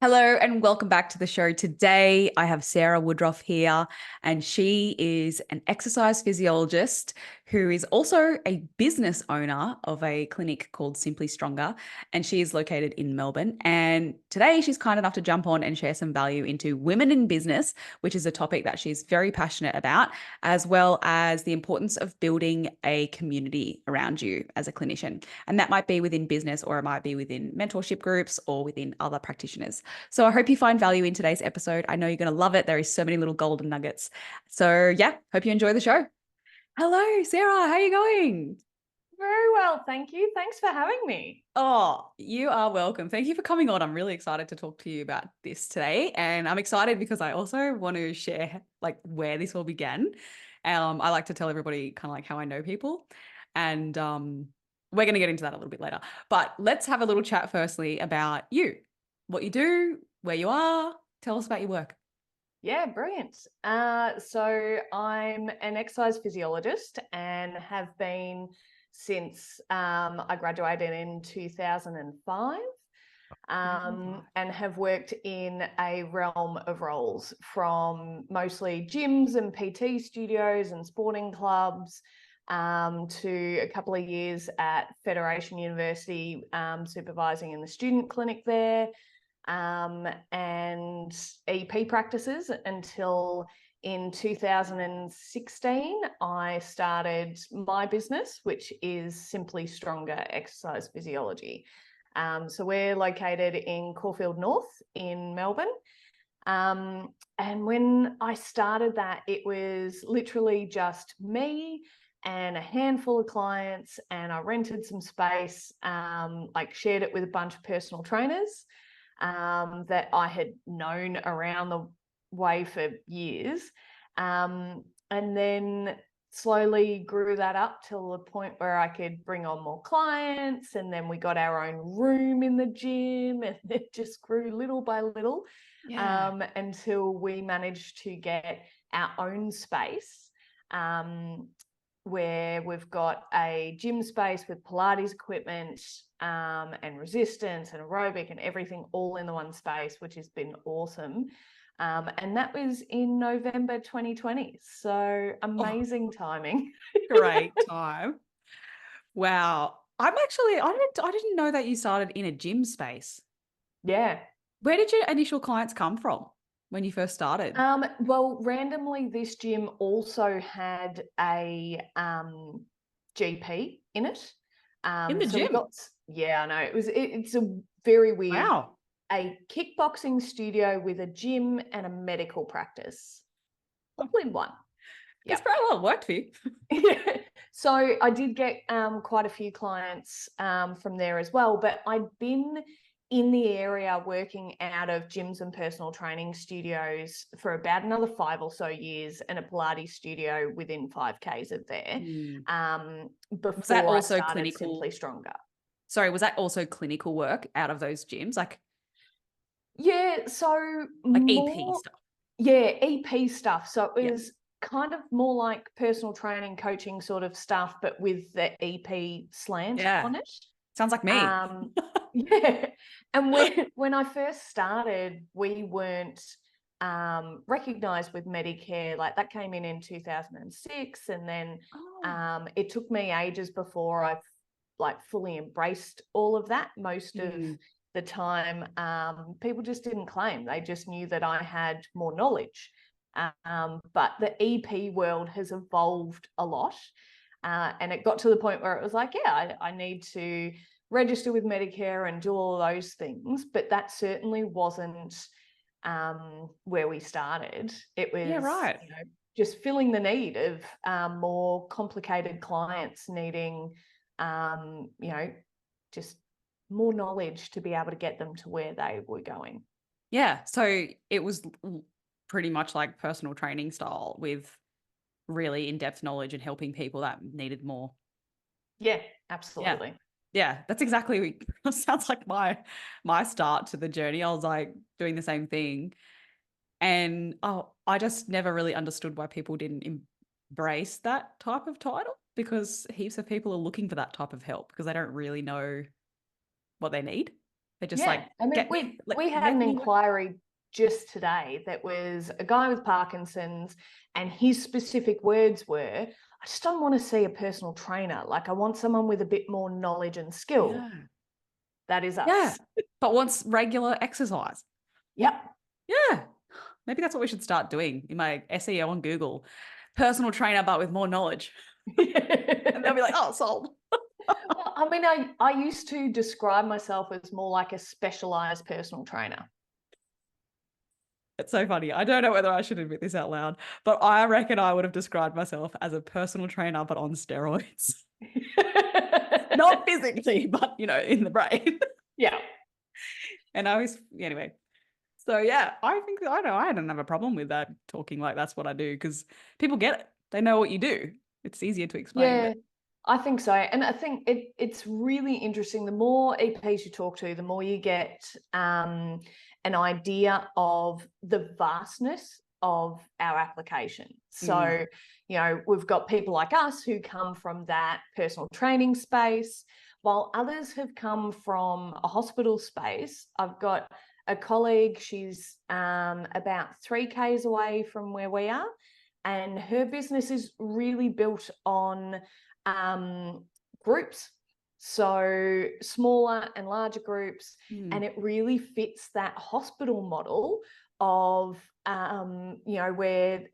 Hello and welcome back to the show. Today, I have Sara Woodroffe here, and she is an exercise physiologist who is also a business owner of a clinic called Simply Stronger, and she is located in Melbourne. And today, she's kind enough to jump on and share some value into women in business, which is a topic that she's very passionate about, as well as the importance of building a community around you as a clinician. And that might be within business, or it might be within mentorship groups or within other practitioners. So I hope you find value in today's episode. I know you're going to love it. There is so many little golden nuggets. So yeah, hope you enjoy the show. Hello, Sara. How are you going? Very well, thank you. Thanks for having me. Oh, you are welcome. Thank you for coming on. I'm really excited to talk to you about this today. And I'm excited because I also want to share like where this all began. I like to tell everybody kind of like how I know people. And we're going to get into that a little bit later. But let's have a little chat firstly about you, what you do, where you are. Tell us about your work. Yeah, brilliant. So I'm an exercise physiologist and have been since I graduated in 2005, and have worked in a realm of roles from mostly gyms and PT studios and sporting clubs, to a couple of years at Federation University, supervising in the student clinic there, and EP practices until in 2016, I started my business, which is Simply Stronger Exercise Physiology. So we're located in Caulfield North in Melbourne. And when I started that, it was literally just me and a handful of clients, and I rented some space, like shared it with a bunch of personal trainers that I had known around the way for years. And then slowly grew that up till the point where I could bring on more clients. And then we got our own room in the gym, and it just grew little by little, until we managed to get our own space. Where we've got a gym space with Pilates equipment, and resistance and aerobic and everything all in the one space, which has been awesome. And that was in November 2020. So Oh, amazing timing. great time. Wow. I didn't know that you started in a gym space. Yeah. Where did your initial clients come from when you first started? Well, randomly, this gym also had a GP in it. In the So we gym. got, yeah, I know it's a very weird, Wow. a kickboxing studio with a gym and a medical practice, all in one. That's Yep. very well worked for you. So I did get quite a few clients from there as well, but I'd been in the area working out of gyms and personal training studios for about another 5 or so years, and a Pilates studio within 5Ks of there, Mm. Was that before I also started clinical? Simply Stronger. Sorry, was that also clinical work out of those gyms? Yeah, so Like EP more, stuff. yeah, EP stuff. So it Yeah. was kind of more like personal training, coaching sort of stuff, but with the EP slant Yeah. on it. Sounds like me. Yeah. And when I first started, we weren't recognized with Medicare. Like that came in 2006, and then Oh. it took me ages before I've like fully embraced all of that. Most of Mm. the time, people just didn't claim. They just knew that I had more knowledge. But the EP world has evolved a lot. And it got to the point where it was like, yeah, I need to register with Medicare and do all of those things. But that certainly wasn't where we started. It Yeah, was, right. just filling the need of more complicated clients needing, just more knowledge to be able to get them to where they were going. Yeah. So it was pretty much like personal training style with really in-depth knowledge and helping people that needed more. Yeah, Yeah. absolutely. Yeah, that's exactly sounds like my start to the journey. I was like doing the same thing. And I just never really understood why people didn't embrace that type of title, because heaps of people are looking for that type of help because they don't really know what they need. They're just Yeah. like, I mean, get me, like, we had make an me. inquiry just today that was a guy with Parkinson's, and his specific words were, I just don't want to see a personal trainer. Like, I want someone with a bit more knowledge and skill. Yeah. That is Yeah. us. But wants regular exercise. Yep. Yeah. Maybe that's what we should start doing in my SEO on Google. Personal trainer, but with more knowledge. And they'll be like, oh, sold. Well, I mean, I used to describe myself as more like a specialized personal trainer. It's so funny. I don't know whether I should admit this out loud, but I reckon I would have described myself as a personal trainer, but on steroids. Not physically, but, in the brain. Yeah. And I was, anyway. So yeah, I think, I know, I don't have a problem with that, talking like that's what I do, because people get it. They know what you do. It's easier to explain. Yeah, I think so. And I think it's really interesting. The more EPs you talk to, the more you get an idea of the vastness of our application. So, we've got people like us who come from that personal training space, while others have come from a hospital space. I've got a colleague, she's about 3 Ks away from where we are, and her business is really built on groups, so smaller and larger groups, and it really fits that hospital model of where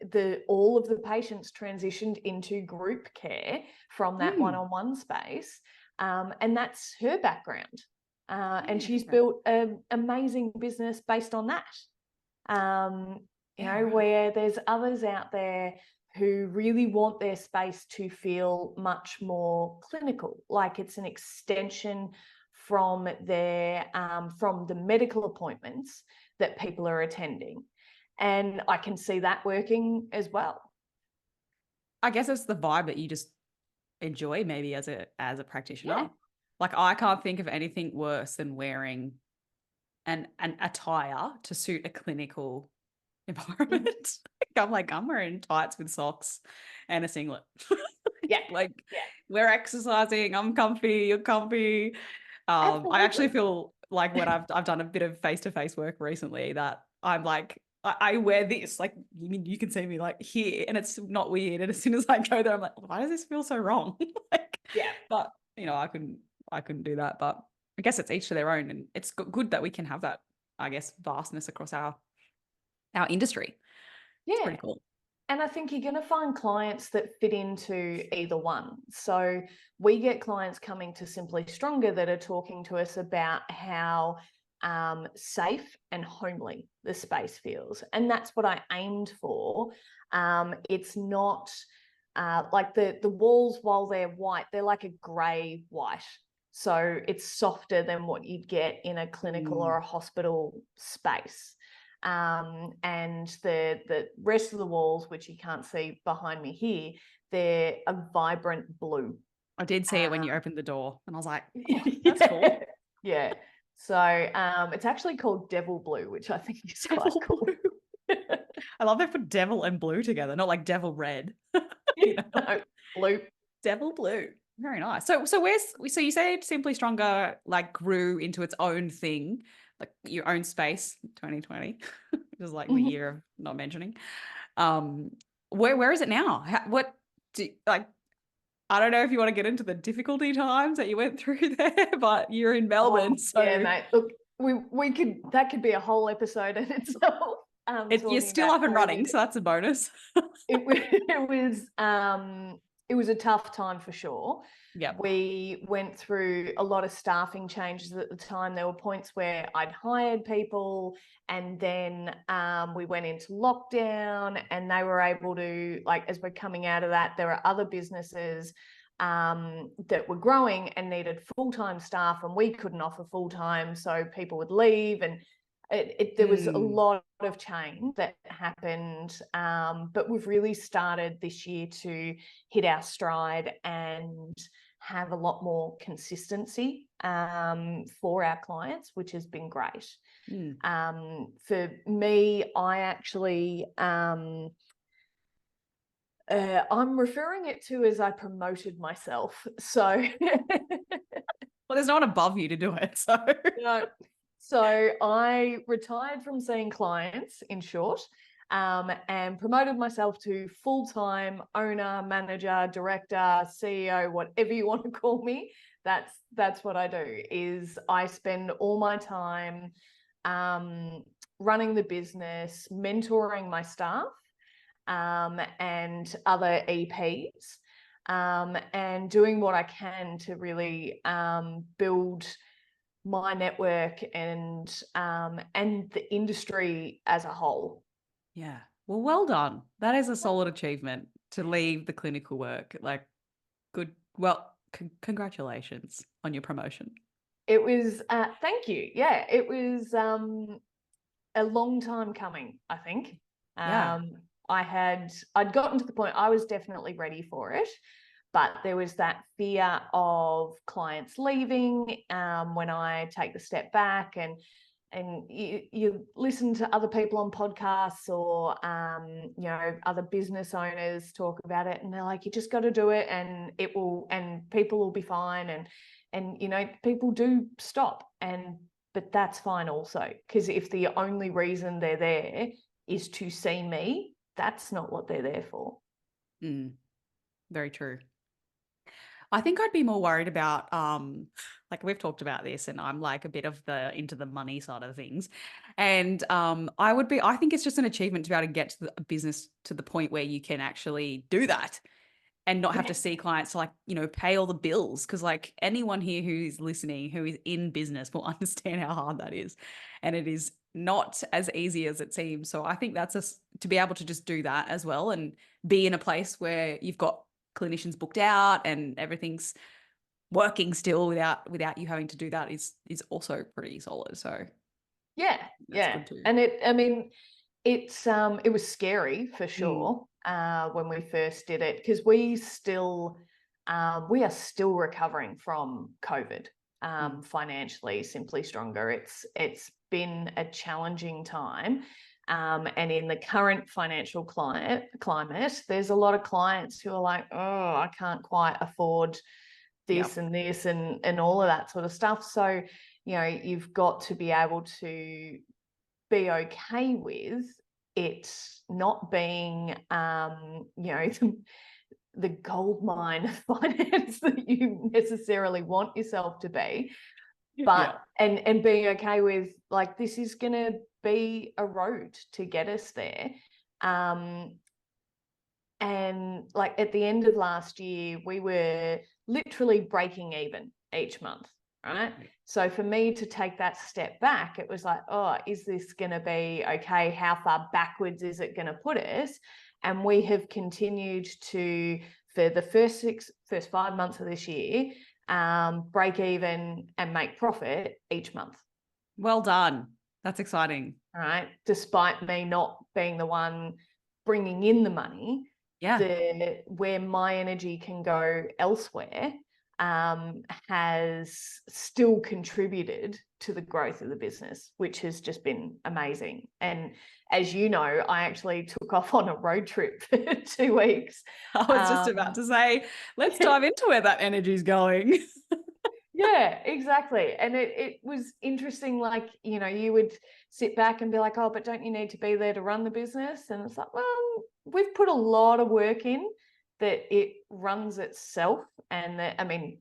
all of the patients transitioned into group care from that one-on-one space, and that's her background, and she's built an amazing business based on that. Where there's others out there who really want their space to feel much more clinical, like it's an extension from from the medical appointments that people are attending. And I can see that working as well. I guess it's the vibe that you just enjoy, maybe, as a practitioner. Yeah. Like, I can't think of anything worse than wearing an attire to suit a clinical environment. I'm wearing tights with socks and a singlet. Yeah. Like, we're exercising, I'm comfy, you're comfy. I actually feel like when I've done a bit of face-to-face work recently, that I'm like, I wear this, like, you can see me like here, and it's not weird. And as soon as I go there, I'm like, why does this feel so wrong? Like, but I couldn't do that. But I guess it's each to their own, and it's good that we can have that, I guess, vastness across our industry. Yeah. It's pretty cool. And I think you're going to find clients that fit into either one. So we get clients coming to Simply Stronger that are talking to us about how safe and homely the space feels. And that's what I aimed for. It's not like the walls, while they're white, they're like a grey white. So it's softer than what you'd get in a clinical or a hospital space. And the rest of the walls, which you can't see behind me here, they're a vibrant blue. I did see it when you opened the door, and I was like, oh, that's cool. Yeah. So it's actually called Devil Blue, which I think is quite cool. I love they put devil and blue together, not like devil red. No, blue. Devil blue. Very nice. So you say Simply Stronger like grew into its own thing, like your own space, 2020, which is like the year of not mentioning. Where is it now? I don't know if you want to get into the difficulty times that you went through there, but you're in Melbourne. Yeah, mate. Look, that could be a whole episode in itself. You're still up and running, so that's a bonus. It was a tough time for sure. Yeah. We went through a lot of staffing changes at the time. There were points where I'd hired people, and then we went into lockdown, and they were able to, like, as we're coming out of that, there are other businesses that were growing and needed full-time staff, and we couldn't offer full-time, so people would leave, and there was a lot of change that happened, but we've really started this year to hit our stride and have a lot more consistency for our clients, which has been great. For me, I actually I'm referring it to as I promoted myself. So well, there's no one above you to do it. So no, So I retired from seeing clients, in short, and promoted myself to full-time owner, manager, director, CEO, whatever you want to call me. That's what I do. Is I spend all my time running the business, mentoring my staff, and other EPs, and doing what I can to really build my network and the industry as a whole. Yeah. Well done. That is a solid achievement to leave the clinical work. Like, good. Well, congratulations on your promotion. It was, thank you. Yeah, it was a long time coming, I think. Yeah. I'd gotten to the point I was definitely ready for it, but there was that fear of clients leaving when I take the step back, and you listen to other people on podcasts or other business owners talk about it, and they're like, you just got to do it, and people will be fine, and people do stop, but that's fine also, because if the only reason they're there is to see me, that's not what they're there for. Very true. I think I'd be more worried about, like we've talked about this, and I'm like a bit of into the money side of things. And I think it's just an achievement to be able to get to the business to the point where you can actually do that and not have to see clients to, like, pay all the bills. Cause like anyone here who is listening, who is in business, will understand how hard that is. And it is not as easy as it seems. So I think to be able to just do that as well and be in a place where you've got clinicians booked out and everything's working still without you having to do that is also pretty solid. So yeah, that's good too. and it was scary for sure when we first did it, because we are still recovering from COVID financially. Simply Stronger, it's been a challenging time. And in the current financial climate, there's a lot of clients who are like, oh, I can't quite afford this and this and all of that sort of stuff. So, you've got to be able to be okay with it not being, the gold mine of finance that you necessarily want yourself to be, but and being okay with, like, this is going to be a road to get us there. And like at the end of last year, we were literally breaking even each month, right? So for me to take that step back, it was like, oh, is this going to be okay? How far backwards is it going to put us? And we have continued to, for the first 5 months of this year, break even and make profit each month. Well done. That's exciting. All right. Despite me not being the one bringing in the money, where my energy can go elsewhere has still contributed to the growth of the business, which has just been amazing. And as you know, I actually took off on a road trip for 2 weeks. I was just about to say, let's dive into where that energy is going. Yeah, exactly. And it was interesting, like, you would sit back and be like, oh, but don't you need to be there to run the business? And it's like, well, we've put a lot of work in that it runs itself. And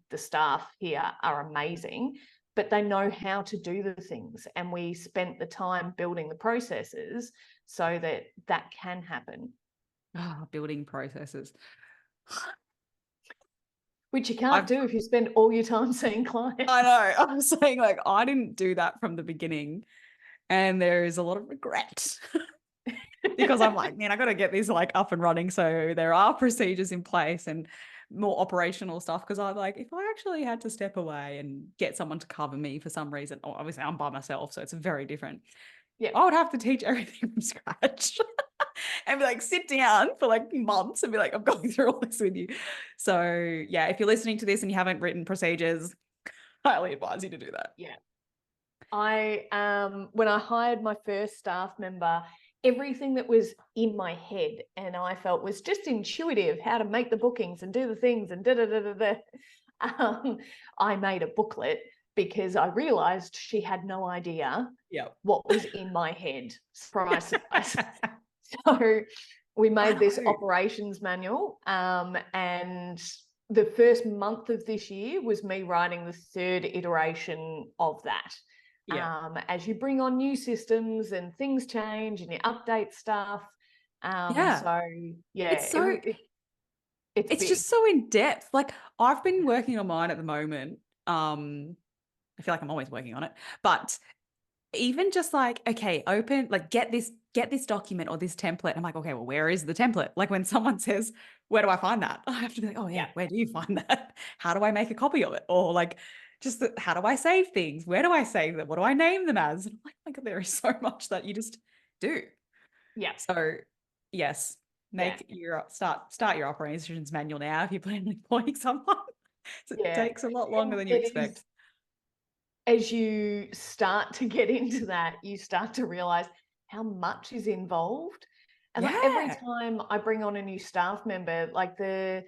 the staff here are amazing, but they know how to do the things. And we spent the time building the processes so that can happen. Building processes. Which you can't do if you spend all your time seeing clients. I know. I'm saying, like, I didn't do that from the beginning, and there is a lot of regret because I'm like, man, I got to get this like up and running. So there are procedures in place and more operational stuff, because I'm like, if I actually had to step away and get someone to cover me for some reason, obviously I'm by myself, so it's very different. Yeah, I would have to teach everything from scratch. And be like, sit down for like months and be like, I'm going through all this with you. So yeah, if you're listening to this and you haven't written procedures, highly advise you to do that. Yeah. When I hired my first staff member, everything that was in my head and I felt was just intuitive, how to make the bookings and do the things and I made a booklet, because I realized she had no idea what was in my head. Surprise, surprise. So we made this operations manual, and the first month of this year was me writing the third iteration of that. As you bring on new systems and things change and you update stuff. So yeah, it's big. just so in depth. Like I've been working on mine at the moment. I feel like I'm always working on it, but even just like, okay, open, like get this document or this template. I'm like, okay, well, where is the template? Like when someone says, where do I find that? I have to be like, oh yeah, where do you find that? How do I make a copy of it? Or like, just how do I save things? Where do I save them? What do I name them as? And I'm like, oh my God, there is so much that you just do. Yeah. So yes, start your operations manual now if you plan on employing someone. It takes a lot longer than you expect. As you start to get into that, you start to realize how much is involved. And like every time I bring on a new staff member, like the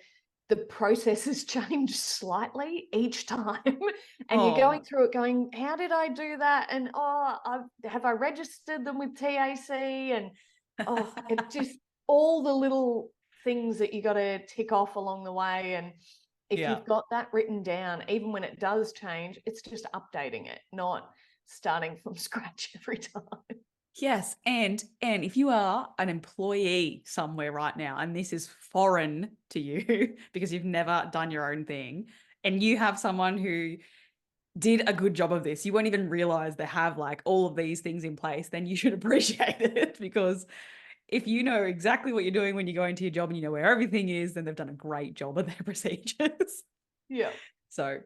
processes change slightly each time. And you're going through it going, how did I do that? And have I registered them with TAC? And it just all the little things that you got to tick off along the way. And if you've got that written down, even when it does change, it's just updating it, not starting from scratch every time. Yes. And if you are an employee somewhere right now, and this is foreign to you because you've never done your own thing, and you have someone who did a good job of this, you won't even realize they have like all of these things in place, then you should appreciate it, because if you know exactly what you're doing when you go into your job and you know where everything is, then they've done a great job of their procedures. Yeah. So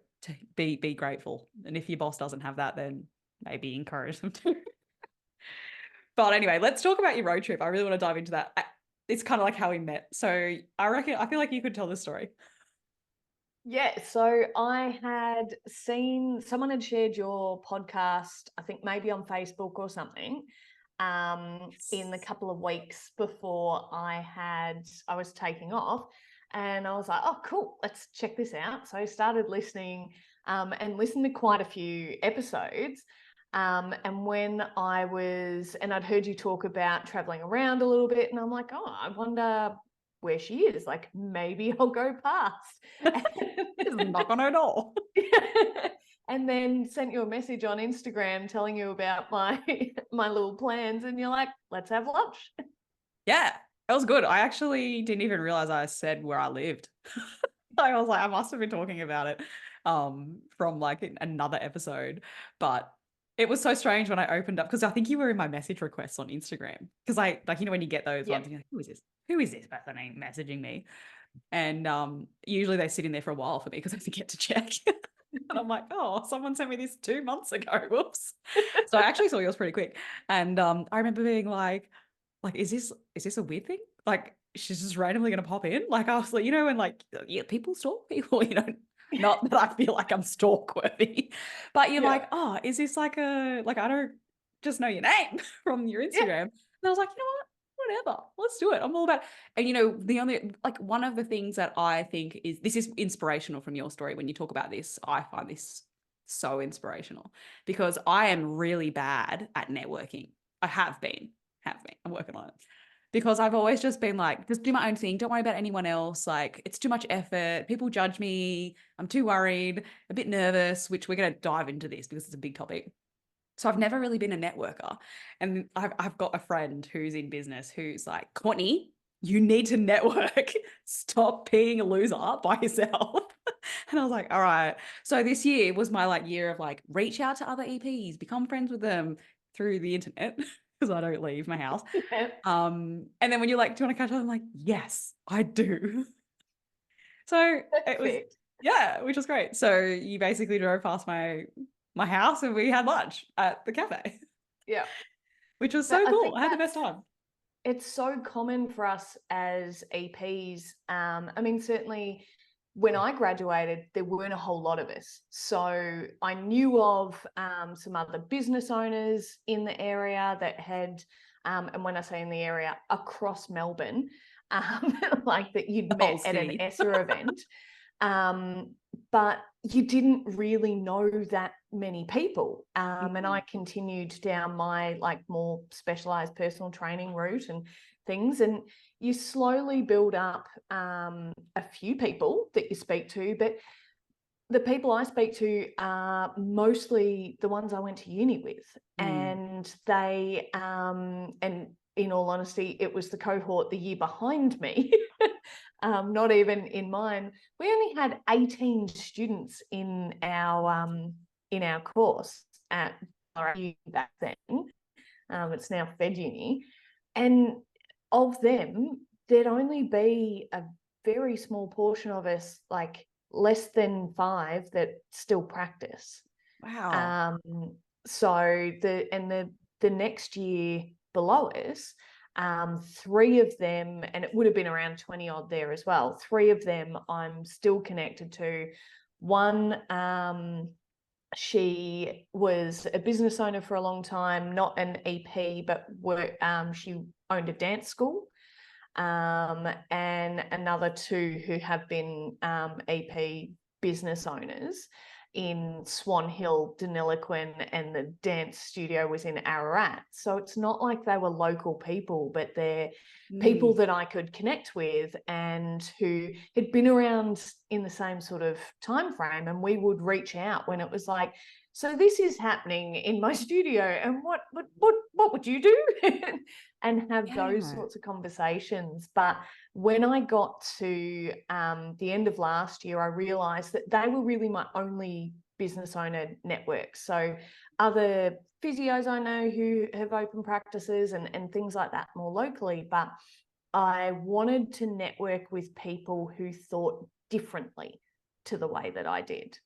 be grateful. And if your boss doesn't have that, then maybe encourage them to. But anyway, let's talk about your road trip. I really want to dive into that. It's kind of like how we met. So I feel like you could tell this story. Yeah, so I had seen someone had shared your podcast, I think maybe on Facebook or something, in the couple of weeks before I was taking off. And I was like, oh, cool, let's check this out. So I started listening and listened to quite a few episodes. And when I'd heard you talk about traveling around a little bit, and I'm like, oh, I wonder where she is. Like, maybe I'll go past. Just knock on her door. And then sent you a message on Instagram telling you about my little plans, and you're like, let's have lunch. Yeah, it was good. I actually didn't even realize I said where I lived. I was like, I must have been talking about it from like another episode. But it was so strange when I opened up, because I think you were in my message requests on Instagram. Because I like, when you get those ones, you're like, who is this? Who is this person messaging me? And usually they sit in there for a while for me because I forget to check. And I'm like, oh, someone sent me this 2 months ago. Whoops. So I actually saw yours pretty quick. And I remember being like, is this a weird thing? Like, she's just randomly going to pop in? Like, I was like, when like, people stalk people, not that I feel like I'm stalk worthy, but you're like, oh, is this like I don't just know your name from your Instagram. And I was like, you know what? Whatever, let's do it. I'm all about it. And the only, like, one of the things that I think this is inspirational from your story. When you talk about this, I find this so inspirational, because I am really bad at networking. I have been. I'm working on it, because I've always just been like, just do my own thing. Don't worry about anyone else. Like, it's too much effort. People judge me. I'm too worried, a bit nervous, which we're going to dive into this because it's a big topic. So I've never really been a networker. And I've got a friend who's in business who's like, Courtney, you need to network. Stop being a loser by yourself. And I was like, all right. So this year was my like year of like, reach out to other EPs, become friends with them through the internet, because I don't leave my house. And then when you're like, do you want to catch up? I'm like, yes, I do. So it was, which was great. So you basically drove past my house and we had lunch at the cafe. Yeah. Which was so cool. I had the best time. It's so common for us as EPs. I mean, certainly when I graduated, there weren't a whole lot of us. So I knew of some other business owners in the area that had, and when I say in the area, across Melbourne, like that you'd met at an ESSA event. but you didn't really know that many people. And I continued down my like more specialized personal training route and things. And you slowly build up a few people that you speak to, but the people I speak to are mostly the ones I went to uni with. And they, and in all honesty, it was the cohort the year behind me, not even in mine. We only had 18 students in our course at our uni back then. It's now Fed Uni. And of them, there'd only be a very small portion of us, like less than 5, that still practice. Wow. So the next year below us, 3 of them, and it would have been around 20 odd there as well. 3 of them I'm still connected to. One, she was a business owner for a long time, not an EP, but she owned a dance school. And another 2 who have been EP business owners in Swan Hill, Deniliquin, and the dance studio was in Ararat. So it's not like they were local people, but they're people that I could connect with and who had been around in the same sort of time frame. And we would reach out when it was like, so this is happening in my studio, and what would you do? And have those sorts of conversations. But when I got to the end of last year, I realized that they were really my only business owner network. So other physios I know who have open practices and things like that more locally, but I wanted to network with people who thought differently to the way that I did.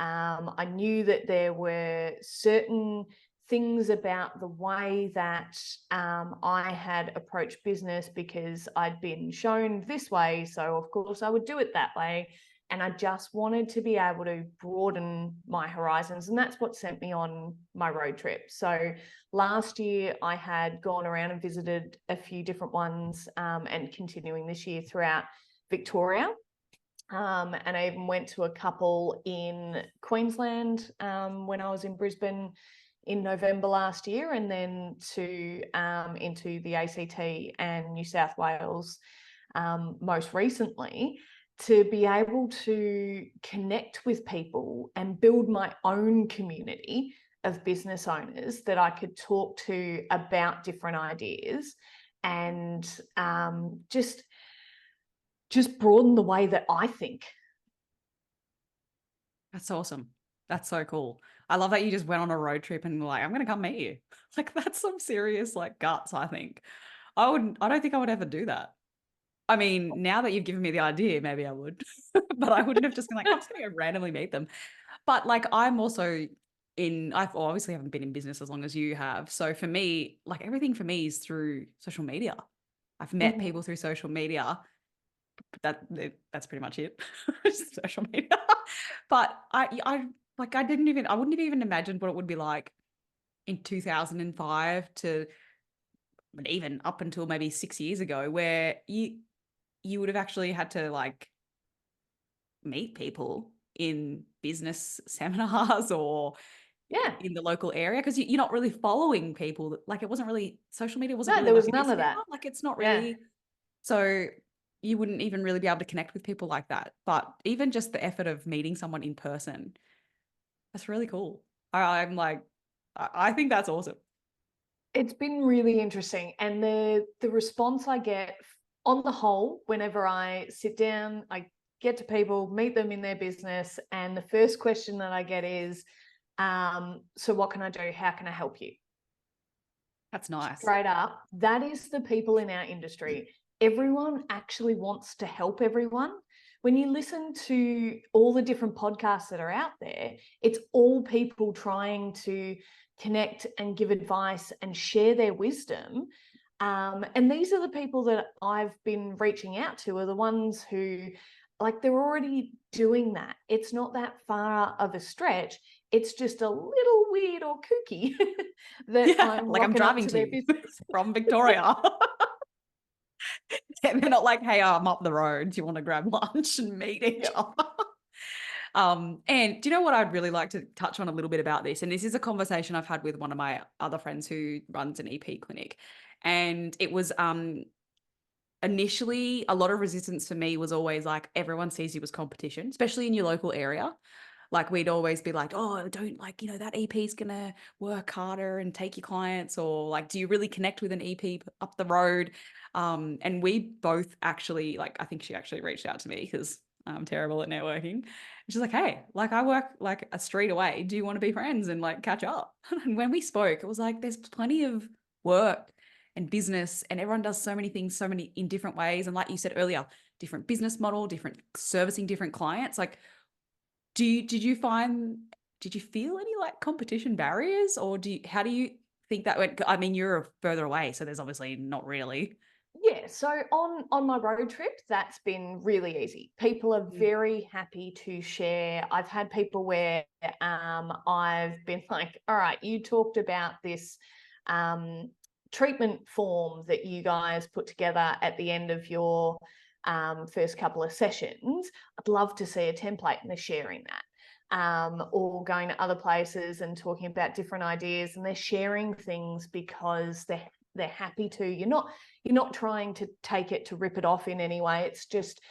I knew that there were certain things about the way that I had approached business because I'd been shown this way. So of course I would do it that way. And I just wanted to be able to broaden my horizons. And that's what sent me on my road trip. So last year I had gone around and visited a few different ones, and continuing this year throughout Victoria. And I even went to a couple in Queensland when I was in Brisbane in November last year, and then into the ACT and New South Wales most recently, to be able to connect with people and build my own community of business owners that I could talk to about different ideas, and just broaden the way that I think. That's awesome. That's so cool. I love that you just went on a road trip and were like, I'm going to come meet you. Like, that's some serious like guts, I think. I don't think I would ever do that. I mean, now that you've given me the idea, maybe I would, but I wouldn't have just been like, I'm just going to go randomly meet them. But like, I'm also I've obviously haven't been in business as long as you have. So for me, like everything for me is through social media. I've met people through social media. That's pretty much it. Social media. But I wouldn't have even imagined what it would be like in 2005 to, but even up until maybe 6 years ago, where you would have actually had to like meet people in business seminars or in the local area, because you're not really following people. Like it wasn't really, social media wasn't No, really there like was it none is of now. that. Like it's not really. So you wouldn't even really be able to connect with people like that. But even just the effort of meeting someone in person, that's really cool. I'm like, I think that's awesome. It's been really interesting. And the response I get on the whole, whenever I sit down, I get to people, meet them in their business, and the first question that I get is, so what can I do? How can I help you? That's nice. Straight up, that is the people in our industry. Everyone actually wants to help everyone. When you listen to all the different podcasts that are out there, it's all people trying to connect and give advice and share their wisdom. And these are the people that I've been reaching out to, are the ones who, like, they're already doing that. It's not that far of a stretch. It's just a little weird or kooky that I'm like I'm rocking up driving to to their you business. from Victoria. And they're not like, hey, I'm up the road. Do you want to grab lunch and meet each other? And do you know what I'd really like to touch on a little bit about this? And this is a conversation I've had with one of my other friends who runs an EP clinic. And it was initially a lot of resistance for me was always like everyone sees you as competition, especially in your local area. Like we'd always be like, oh, don't like, that EP's gonna work harder and take your clients, or like, do you really connect with an EP up the road? And we both actually, like, I think she actually reached out to me because I'm terrible at networking. And she's like, hey, like I work like a street away. Do you want to be friends and like catch up? And when we spoke, it was like there's plenty of work and business, and everyone does so many things, so many in different ways. And like you said earlier, different business model, different servicing different clients. Like, did you feel any like competition barriers, or how do you think that went? I mean, you're further away, so there's obviously not really. Yeah, so on my road trip, that's been really easy. People are very happy to share. I've had people where I've been like, all right, you talked about this treatment form that you guys put together at the end of your first couple of sessions. I'd love to see a template, and they're sharing that. Or going to other places and talking about different ideas, and they're sharing things because they're happy to. You're not trying to take it to rip it off in any way. It's just,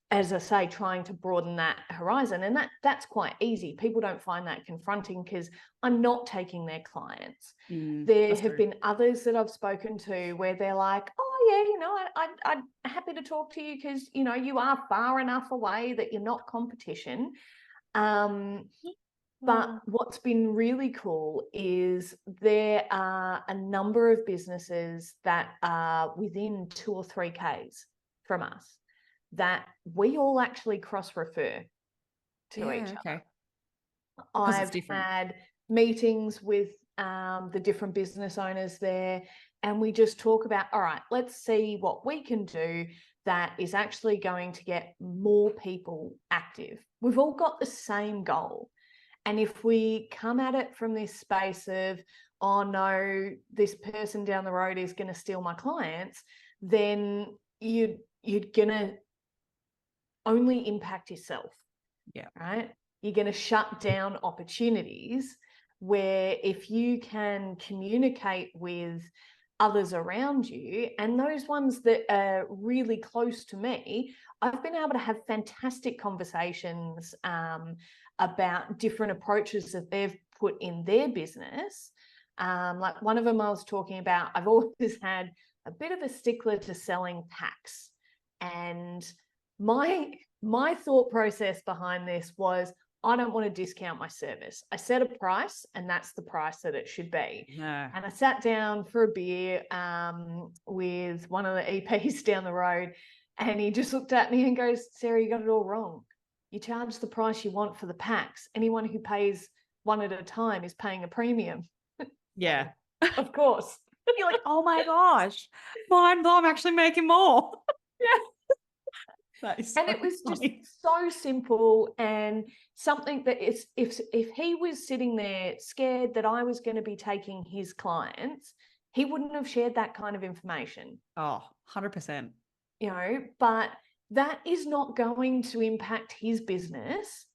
as I say, trying to broaden that horizon. And that's quite easy. People don't find that confronting because I'm not taking their clients. There have been others that I've spoken to where they're like, oh yeah, I'm happy to talk to you because, you are far enough away that you're not competition. But what's been really cool is there are a number of businesses that are within 2 or 3 Ks from us that we all actually cross-refer to each other. Because it's I've different. had meetings with the different business owners there, and we just talk about, all right, let's see what we can do that is actually going to get more people active. We've all got the same goal. And if we come at it from this space of, oh no, this person down the road is going to steal my clients, then you're going to only impact yourself. Yeah. Right? You're going to shut down opportunities where if you can communicate with others around you, and those ones that are really close to me, I've been able to have fantastic conversations about different approaches that they've put in their business. Like one of them I was talking about, I've always had a bit of a stickler to selling packs. And my thought process behind this was, I don't want to discount my service. I set a price, and that's the price that it should be. Yeah. And I sat down for a beer with one of the EPs down the road, and he just looked at me and goes, Sarah, you got it all wrong. You charge the price you want for the packs. Anyone who pays one at a time is paying a premium. Yeah. Of course. You're like, oh my gosh, fine, but I'm actually making more. Yeah. And it was just so simple, and something that is, if he was sitting there scared that I was going to be taking his clients, he wouldn't have shared that kind of information. Oh, 100%. But that is not going to impact his business.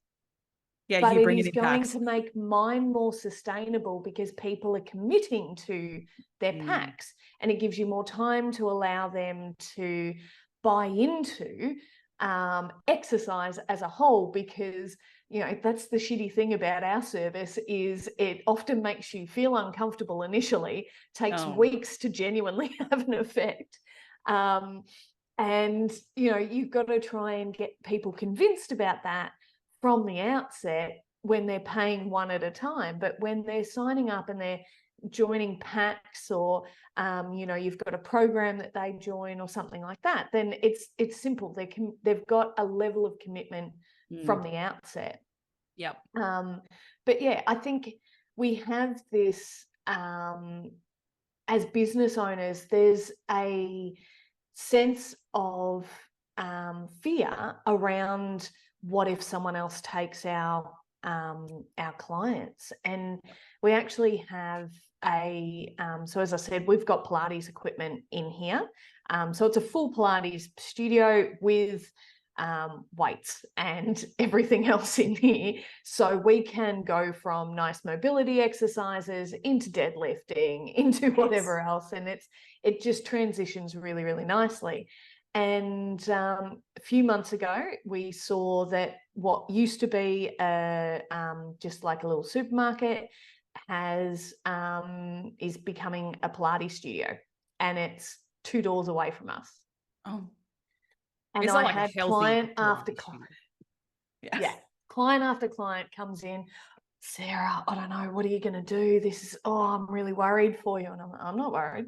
Yeah, but you it bring it is in going packs. to make mine more sustainable because people are committing to their packs, and it gives you more time to allow them to buy into exercise as a whole, because that's the shitty thing about our service, is it often makes you feel uncomfortable initially, takes weeks to genuinely have an effect. And you've got to try and get people convinced about that from the outset when they're paying one at a time. But when they're signing up and they're joining packs, or you've got a program that they join or something like that, then it's simple. They've got a level of commitment from the outset. Yep. But yeah, I think we have this as business owners, there's a sense of fear around what if someone else takes our clients. And we actually have so as I said, we've got Pilates equipment in here. So it's a full Pilates studio with weights and everything else in here. So we can go from nice mobility exercises into deadlifting, into whatever else. And it just transitions really, really nicely. And a few months ago, we saw that what used to be just like a little supermarket is becoming a Pilates studio, and it's 2 doors away from us. Oh, And is that I like a had healthy client after Pilates client. studio? Yeah, client after client comes in. Sarah, I don't know, what are you going to do? I'm really worried for you. And I'm not worried.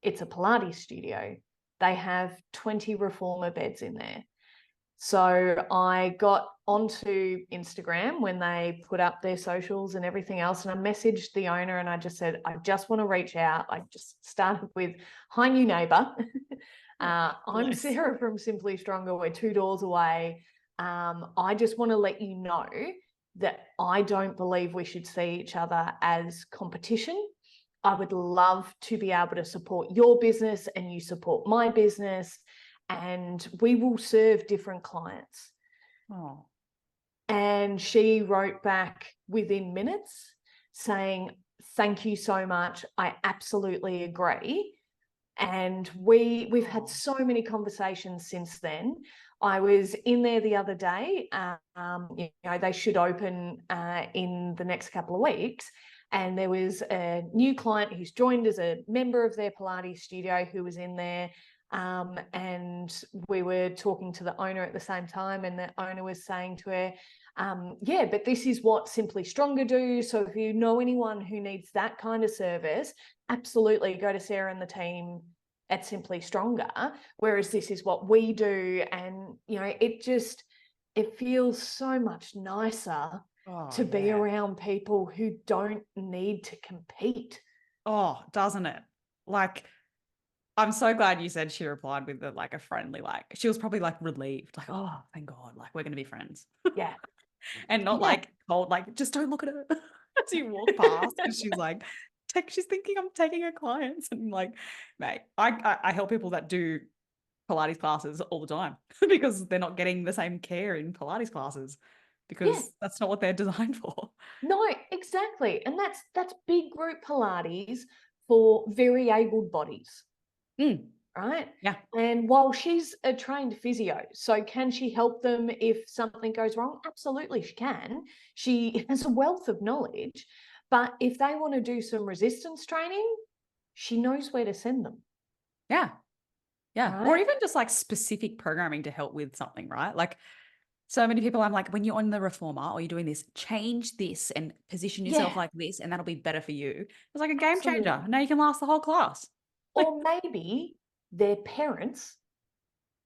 It's a Pilates studio. They have 20 reformer beds in there. So I got onto Instagram when they put up their socials and everything else, and I messaged the owner and I just said, I just want to reach out. I just started with, hi, new neighbor. I'm Sarah from Simply Stronger. We're 2 doors away. I just want to let you know that I don't believe we should see each other as competition. I would love to be able to support your business and you support my business, and we will serve different clients. Oh. And she wrote back within minutes saying, thank you so much. I absolutely agree. And we've had so many conversations since then. I was in there the other day. They should open in the next couple of weeks. And there was a new client who's joined as a member of their Pilates studio who was in there. And we were talking to the owner at the same time, and the owner was saying to her, yeah, but this is what Simply Stronger do. So if you know anyone who needs that kind of service, absolutely go to Sarah and the team at Simply Stronger, whereas this is what we do. And, it feels so much nicer to be around people who don't need to compete. Oh, doesn't it? Like, I'm so glad you said she replied with a friendly, she was probably relieved, oh, thank God, we're going to be friends. Yeah. And not cold, just don't look at her as you walk past, because she's she's thinking I'm taking her clients. And mate, I help people that do Pilates classes all the time because they're not getting the same care in Pilates classes, because that's not what they're designed for. No, exactly. And that's big group Pilates for very abled bodies. Right? Yeah. And while she's a trained physio, so can she help them if something goes wrong? Absolutely, she can. She has a wealth of knowledge. But if they want to do some resistance training, she knows where to send them. Yeah. Yeah. Right? Or even just specific programming to help with something, right? So many people, I'm when you're on the reformer or you're doing this, change this and position yourself like this, and that'll be better for you. It's like a game changer. Now you can last the whole class. Or maybe their parents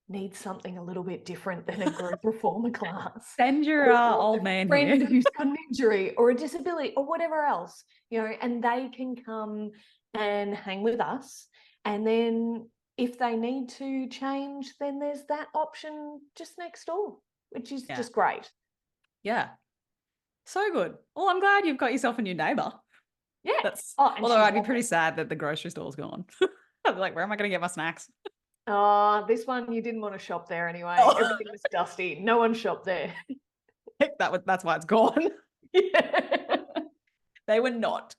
need something a little bit different than a group reformer class. Send your old man friend here. who's got an injury or a disability or whatever else, and they can come and hang with us. And then if they need to change, then there's that option just next door, which is just great. Yeah. So good. Well, I'm glad you've got yourself a new neighbor. Yeah. Although I'd be pretty sad that the grocery store's gone. I'd be where am I going to get my snacks? This one, you didn't want to shop there anyway. Oh. Everything was dusty. No one shopped there. That's why it's gone. Yeah. They were not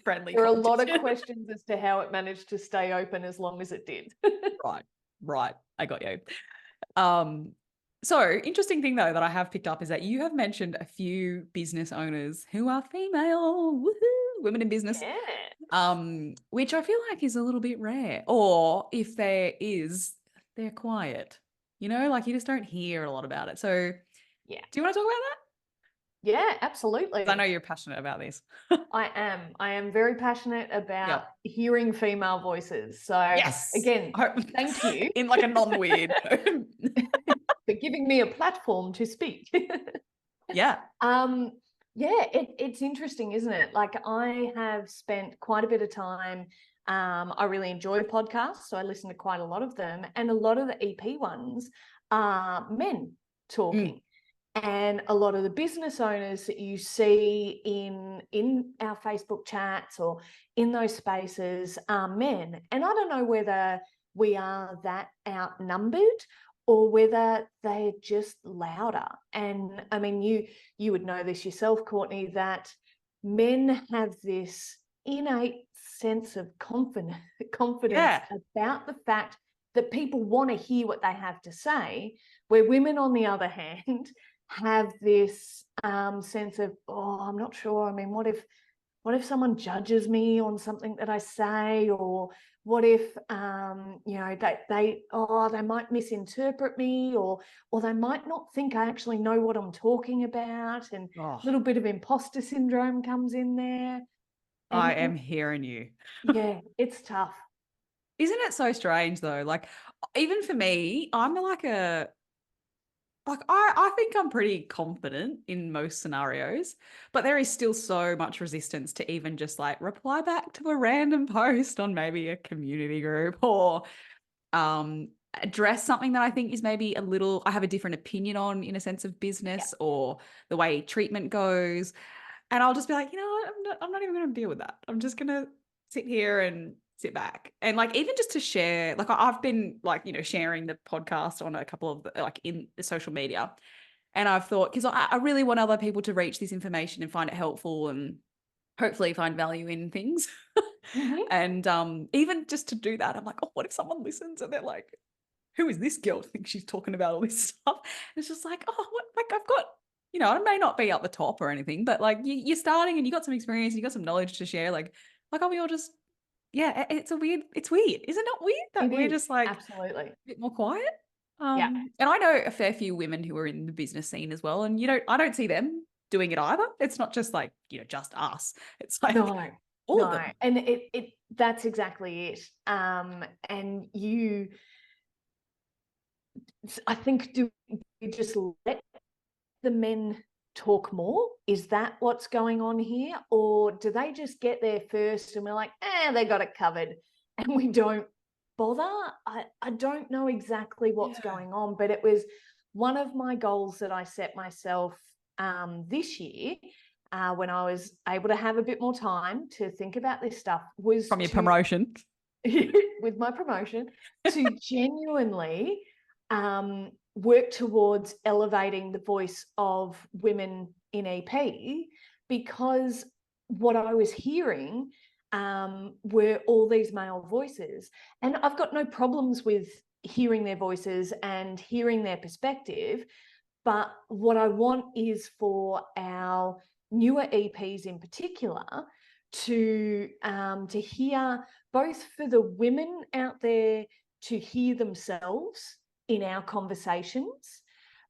friendly. There are a lot of questions as to how it managed to stay open as long as it did. Right. I got you. So interesting thing though that I have picked up is that you have mentioned a few business owners who are female, women in business, which I feel is a little bit rare. Or if there is, they're quiet. You just don't hear a lot about it. So do you want to talk about that? Yeah, absolutely. I know you're passionate about this. I am very passionate about hearing female voices. So again, thank you. In a non-weird. For giving me a platform to speak. Yeah. It's interesting, isn't it? I have spent quite a bit of time. I really enjoy podcasts, so I listen to quite a lot of them, and a lot of the EP ones are men talking. And a lot of the business owners that you see in our Facebook chats or in those spaces are men. And I don't know whether we are that outnumbered or whether they're just louder. And I mean, you would know this yourself, Courtney, that men have this innate sense of confidence Yeah. about the fact that people want to hear what they have to say, where women, on the other hand, have this sense of, oh, I'm not sure. I mean, what if someone judges me on something that I say, or what if they might misinterpret me, or they might not think I actually know what I'm talking about, and Oh, a little bit of imposter syndrome comes in there. I And am hearing you. yeah, it's tough. Isn't it so strange though? Like, even for me, I'm like I think I'm pretty confident in most scenarios, but there is still so much resistance to even just like reply back to a random post on maybe a community group, or address something that I think is maybe a little, I have a different opinion on in a sense of Yeah. business or the way treatment goes. And I'll just be like, you know what, I'm not even going to deal with that. I'm just going to sit here and sit back. And like, even just to share, like I've been like, sharing the podcast on a couple of like in the social media. And I've thought, because I really want other people to reach this information and find it helpful and hopefully find value in things. Mm-hmm. And even just to do that, I'm like, oh, what if someone listens and they're like, who is this girl to think she's talking about all this stuff? And it's just like, oh, what? Like I've got, I may not be at the top or anything, but like you're starting and you got some experience, and you got some knowledge to share. Like, are we all just, yeah, it's weird. Is it not weird that It we're is, just like absolutely. a bit more quiet? Yeah. And I know a fair few women who are in the business scene as well. And I don't see them doing it either. It's not just like, just us. It's like No, all of no. them. And it that's exactly it. And I think, do we just let the men talk more? Is that what's going on here? Or do they just get there first and we're like, they got it covered, and we don't bother? I don't know exactly what's Yeah. going on, but it was one of my goals that I set myself this year, when I was able to have a bit more time to think about this stuff, was From your to promotion. with my promotion, to genuinely work towards elevating the voice of women in EP, because what I was hearing were all these male voices. And I've got no problems with hearing their voices and hearing their perspective. But what I want is for our newer EPs in particular to hear, both for the women out there to hear themselves in our conversations,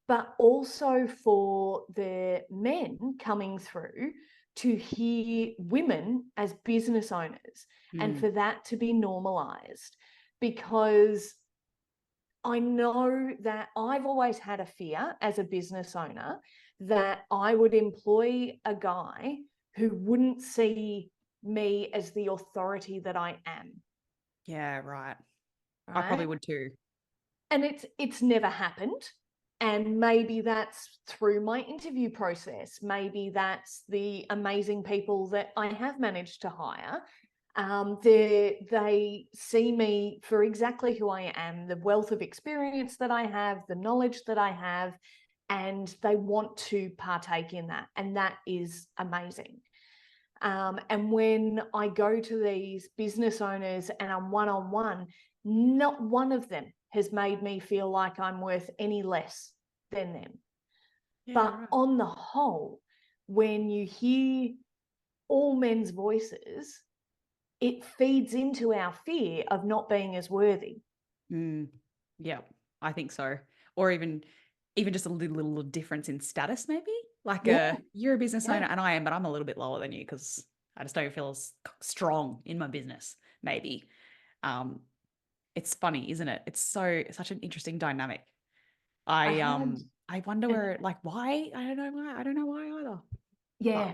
but also for the men coming through to hear women as business owners, and Mm. for that to be normalized. Because I know that I've always had a fear as a business owner that I would employ a guy who wouldn't see me as the authority that I am, Yeah, right. I probably right? would too. And it's never happened. And maybe that's through my interview process. Maybe that's the amazing people that I have managed to hire. They see me for exactly who I am, the wealth of experience that I have, the knowledge that I have, and they want to partake in that. And that is amazing. And when I go to these business owners and I'm one-on-one, not one of them has made me feel like I'm worth any less than them. Yeah, But right. on the whole, when you hear all men's voices, it feeds into our fear of not being as worthy. Mm. Yeah, I think so. Or even just a little difference in status, maybe. Like Yeah, you're a business owner yeah. and I am, but I'm a little bit lower than you because I just don't feel as strong in my business, maybe. Um, it's funny, isn't it? It's such an interesting dynamic. I I had, um I wonder and where, like, why? I don't know why. I don't know why either. But yeah,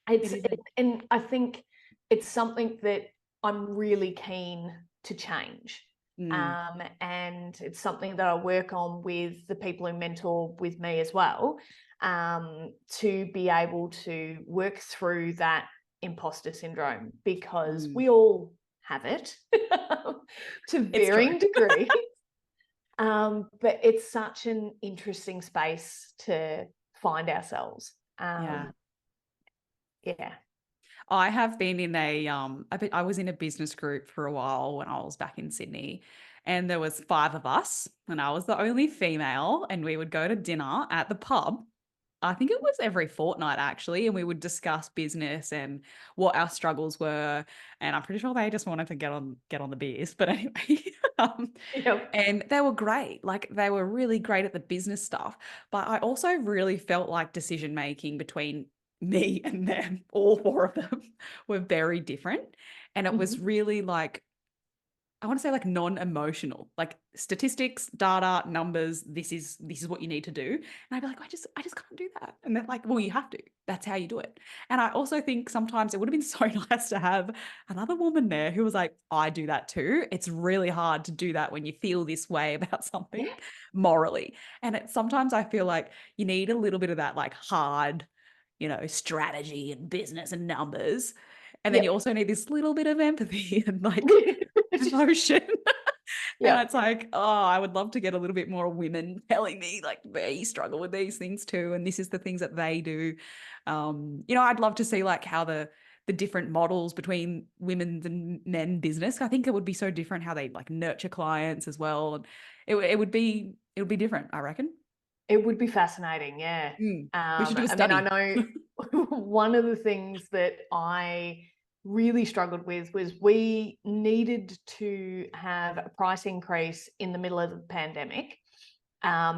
it is and I think it's something that I'm really keen to change. mm, And it's something that I work on with the people who mentor with me as well, to be able to work through that imposter syndrome, because mm. we all have it to It's true. varying degrees. But it's such an interesting space to find ourselves. Yeah. Yeah. I have been in I was in a business group for a while when I was back in Sydney, and there was 5 of us, and I was the only female, and we would go to dinner at the pub. I think it was every fortnight actually, and we would discuss business and what our struggles were, and I'm pretty sure they just wanted to get on the beers, but anyway, um, Yep. and they were great. Like they were really great at the business stuff, but I also really felt like decision making between me and them, all 4 of them, were very different. And it was Mhm. really like, I want to say like non-emotional, like statistics, data, numbers, this is what you need to do. And I'd be like, I just can't do that. And they're like, well, you have to. That's how you do it. And I also think sometimes it would have been so nice to have another woman there who was like, I do that too. It's really hard to do that when you feel this way about something Yeah. morally. And sometimes I feel like you need a little bit of that like hard, strategy and business and numbers. And then you Yep. also need this little bit of empathy and like emotion. And Yep. it's like, oh, I would love to get a little bit more women telling me like they struggle with these things too. And this is the things that they do. I'd love to see like how the different models between women's and men business. I think it would be so different how they like nurture clients as well. And it would be different, I reckon. It would be fascinating, yeah. We should do a I mean, I study. know one of the things that I really struggled with was we needed to have a price increase in the middle of the pandemic,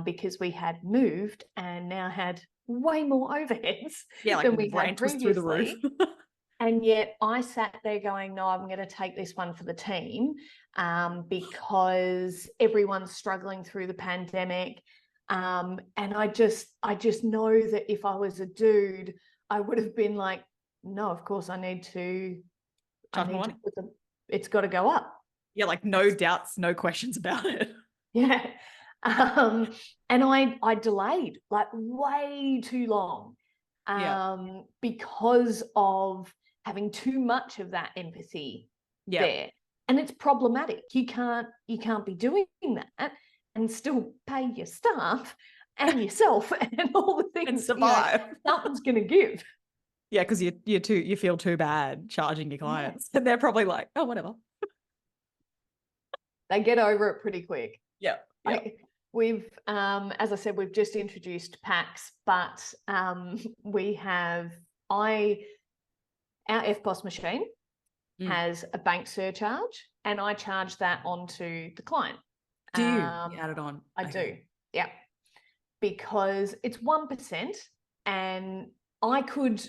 because we had moved and now had way more overheads Yeah, like than we had rent was through the roof. previously. And yet I sat there going, no, I'm going to take this one for the team, because everyone's struggling through the pandemic. And I just know that if I was a dude, I would have been like, no, of course I need to Charge more money. put it's got to go up. Yeah, like no doubts, no questions about it. Yeah. Um, and I delayed like way too long, Yeah. because of having too much of that empathy Yeah. there. And it's problematic. You can't be doing that and still pay your staff and yourself and all the And things, survive. something's going to give. Yeah, because you feel too bad charging your Yeah. clients. And they're probably like, oh, whatever. They get over it pretty quick. Yeah. Yeah. We've, as I said, we've just introduced packs, but we have, our FPOS machine has a bank surcharge, and I charge that onto the client. Do you add it on? I Okay. do, yeah, because it's 1%, and I could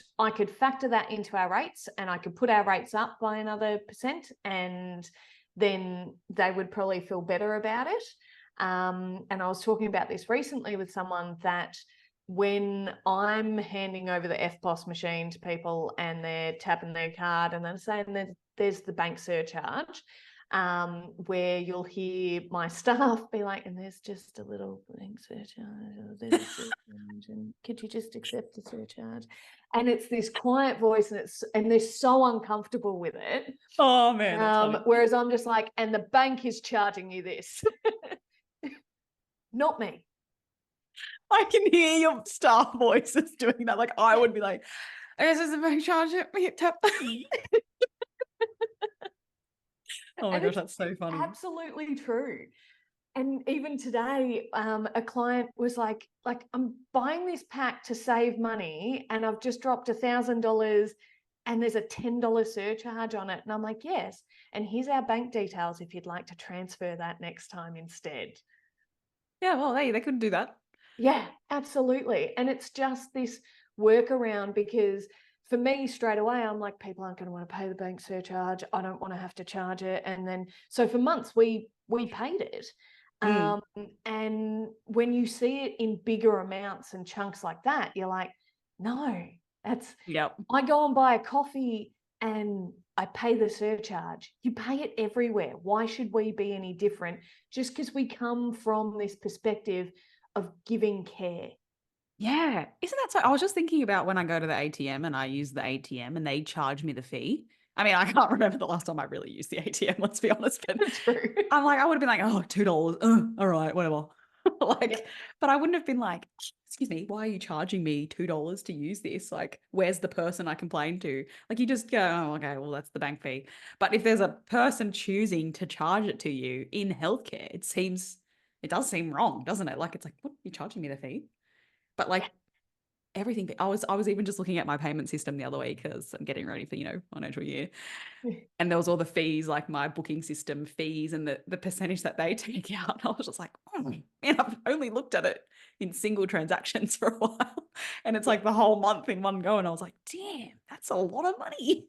factor that into our rates, and I could put our rates up by another percent, and then they would probably feel better about it. And I was talking about this recently with someone that when I'm handing over the FPOS machine to people and they're tapping their card and they're saying that there's the bank surcharge, where you'll hear my staff be like, and there's just a little bank surcharge, or there's a surcharge, and could you just accept the surcharge? And it's this quiet voice, and they're so uncomfortable with it. Oh man, that's funny. Whereas I'm just like, and the bank is charging you this. Not me. I can hear your staff voices doing that. Like I would be like, this is a bank charge. Tap. Oh my And gosh, that's so funny. absolutely true. And even today, a client was like, I'm buying this pack to save money, and I've just dropped $1,000, and there's a $10 surcharge on it. And I'm like, yes. And here's our bank details if you'd like to transfer that next time instead. Yeah, well, they couldn't do that. Yeah, absolutely. And it's just this workaround, because for me, straight away, I'm like, people aren't going to want to pay the bank surcharge. I don't want to have to charge it. And then, so for months, we paid it. And when you see it in bigger amounts and chunks like that, you're like, no, Yep. I go and buy a coffee and I pay the surcharge. You pay it everywhere. Why should we be any different? Just because we come from this perspective of giving care. Yeah. Isn't that so? I was just thinking about when I go to the ATM and I use the ATM and they charge me the fee. I mean, I can't remember the last time I really used the ATM, let's be honest. But True. I'm like, I would have been like, oh, $2. All right, whatever. Like, Yep. but I wouldn't have been like, excuse me, why are you charging me $2 to use this? Like, where's the person I complain to? Like, you just go, oh, okay, well, that's the bank fee. But if there's a person choosing to charge it to you in healthcare, it does seem wrong, doesn't it? Like, it's like, what, you're charging me the fee? But like everything, I was even just looking at my payment system the other week because I'm getting ready for, financial year. And there was all the fees, like my booking system fees and the percentage that they take out. And I was just like, oh, man, I've only looked at it in single transactions for a while. And it's Yeah. like the whole month in one go. And I was like, damn, that's a lot of money.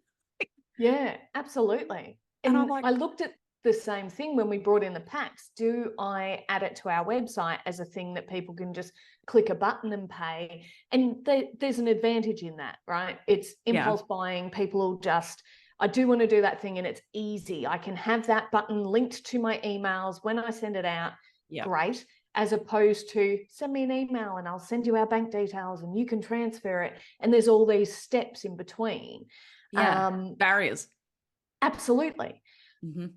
Yeah, absolutely. And I'm And like, I looked at the same thing when we brought in the packs. Do I add it to our website as a thing that people can just click a button and pay? And there's an advantage in that, right? It's yeah, impulse buying. People will just, I do want to do that thing and it's easy. I can have that button linked to my emails when I send it out. yeah, Great. As opposed to send me an email and I'll send you our bank details and you can transfer it. And there's all these steps in between. yeah. Barriers. Absolutely. Mm-hmm.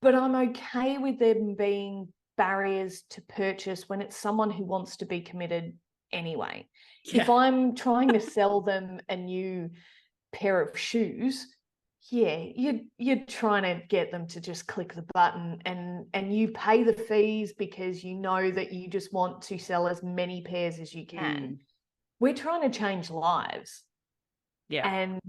But I'm okay with them being barriers to purchase when it's someone who wants to be committed anyway. If Yeah. I'm trying to sell them a new pair of shoes, yeah, you're trying to get them to just click the button and you pay the fees because you know that you just want to sell as many pairs as you can. We're trying to change lives. Yeah. And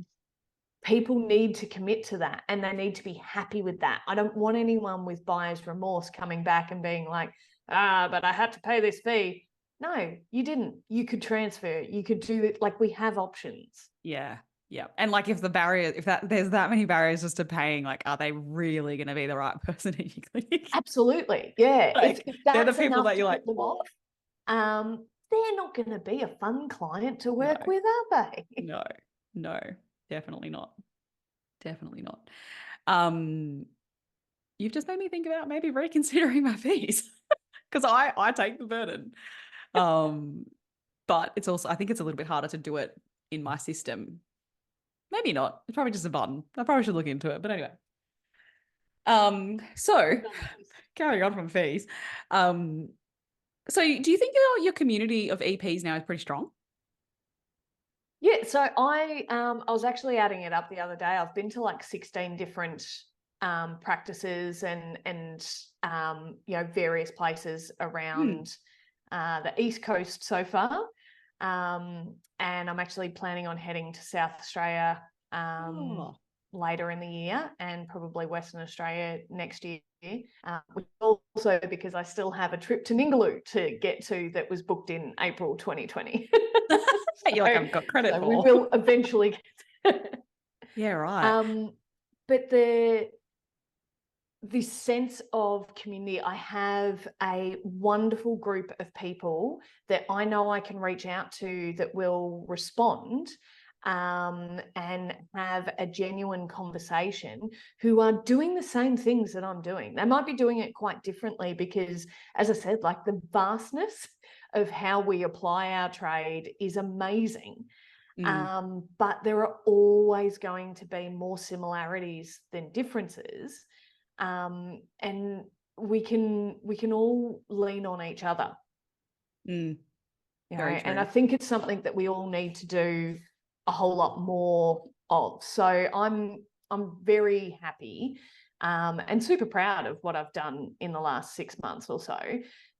people need to commit to that and they need to be happy with that. I don't want anyone with buyer's remorse coming back and being like, but I had to pay this fee. No, you didn't. You could transfer. You could do it. Like we have options. Yeah. Yeah. And like if there's that many barriers just to paying, like, are they really going to be the right person in your clinic? Absolutely. Yeah. Like, If they're the that's people enough that to you're like, put them off, they're not going to be a fun client to no, work with, are they? no, no, definitely not. Definitely not. Um, you've just made me think about maybe reconsidering my fees because I take the burden. Um, but it's also, I think it's a little bit harder to do it in my system. Maybe not. It's probably just a button. I probably should look into it. But anyway. So carrying on from fees. Um, so do you think your community of EPs now is pretty strong? Yeah, so I was actually adding it up the other day. I've been to like 16 different practices and various places Hmm. around the East Coast so far. And I'm actually planning on heading to South Australia Oh. later in the year and probably Western Australia next year. Which also because I still have a trip to Ningaloo to get to that was booked in April 2020. You're like, I've got credit So we for. will eventually. Yeah, right. But the sense of community, I have a wonderful group of people that I know I can reach out to that will respond and have a genuine conversation who are doing the same things that I'm doing. They might be doing it quite differently because, as I said, like the vastness of how we apply our trade is amazing. But there are always going to be more similarities than differences. And we can all lean on each other. Very And I true. think it's something that we all need to do a whole lot more of. So I'm very happy and super proud of what I've done in the last 6 months or so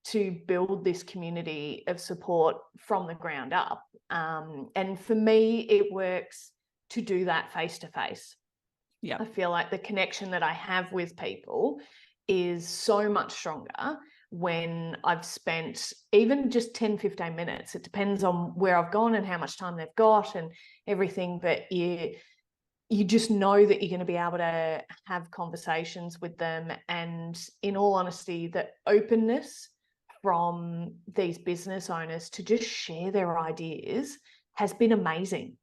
to build this community of support from the ground up. And for me, it works to do that face to face. Yeah. I feel like the connection that I have with people is so much stronger when I've spent even just 10, 15 minutes. It depends on where I've gone and how much time they've got and everything, but you just know that you're going to be able to have conversations with them. And in all honesty, the openness from these business owners to just share their ideas has been amazing.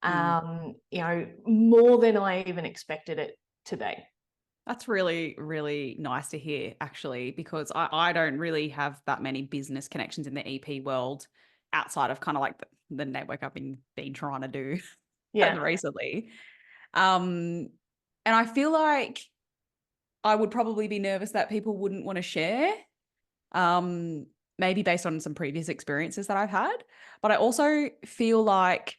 More than I even expected it to be. That's really, really nice to hear, actually, because I don't really have that many business connections in the EP world outside of kind of like the network I've been trying to do Yeah. recently. Um, And I feel like I would probably be nervous that people wouldn't want to share, maybe based on some previous experiences that I've had. But I also feel like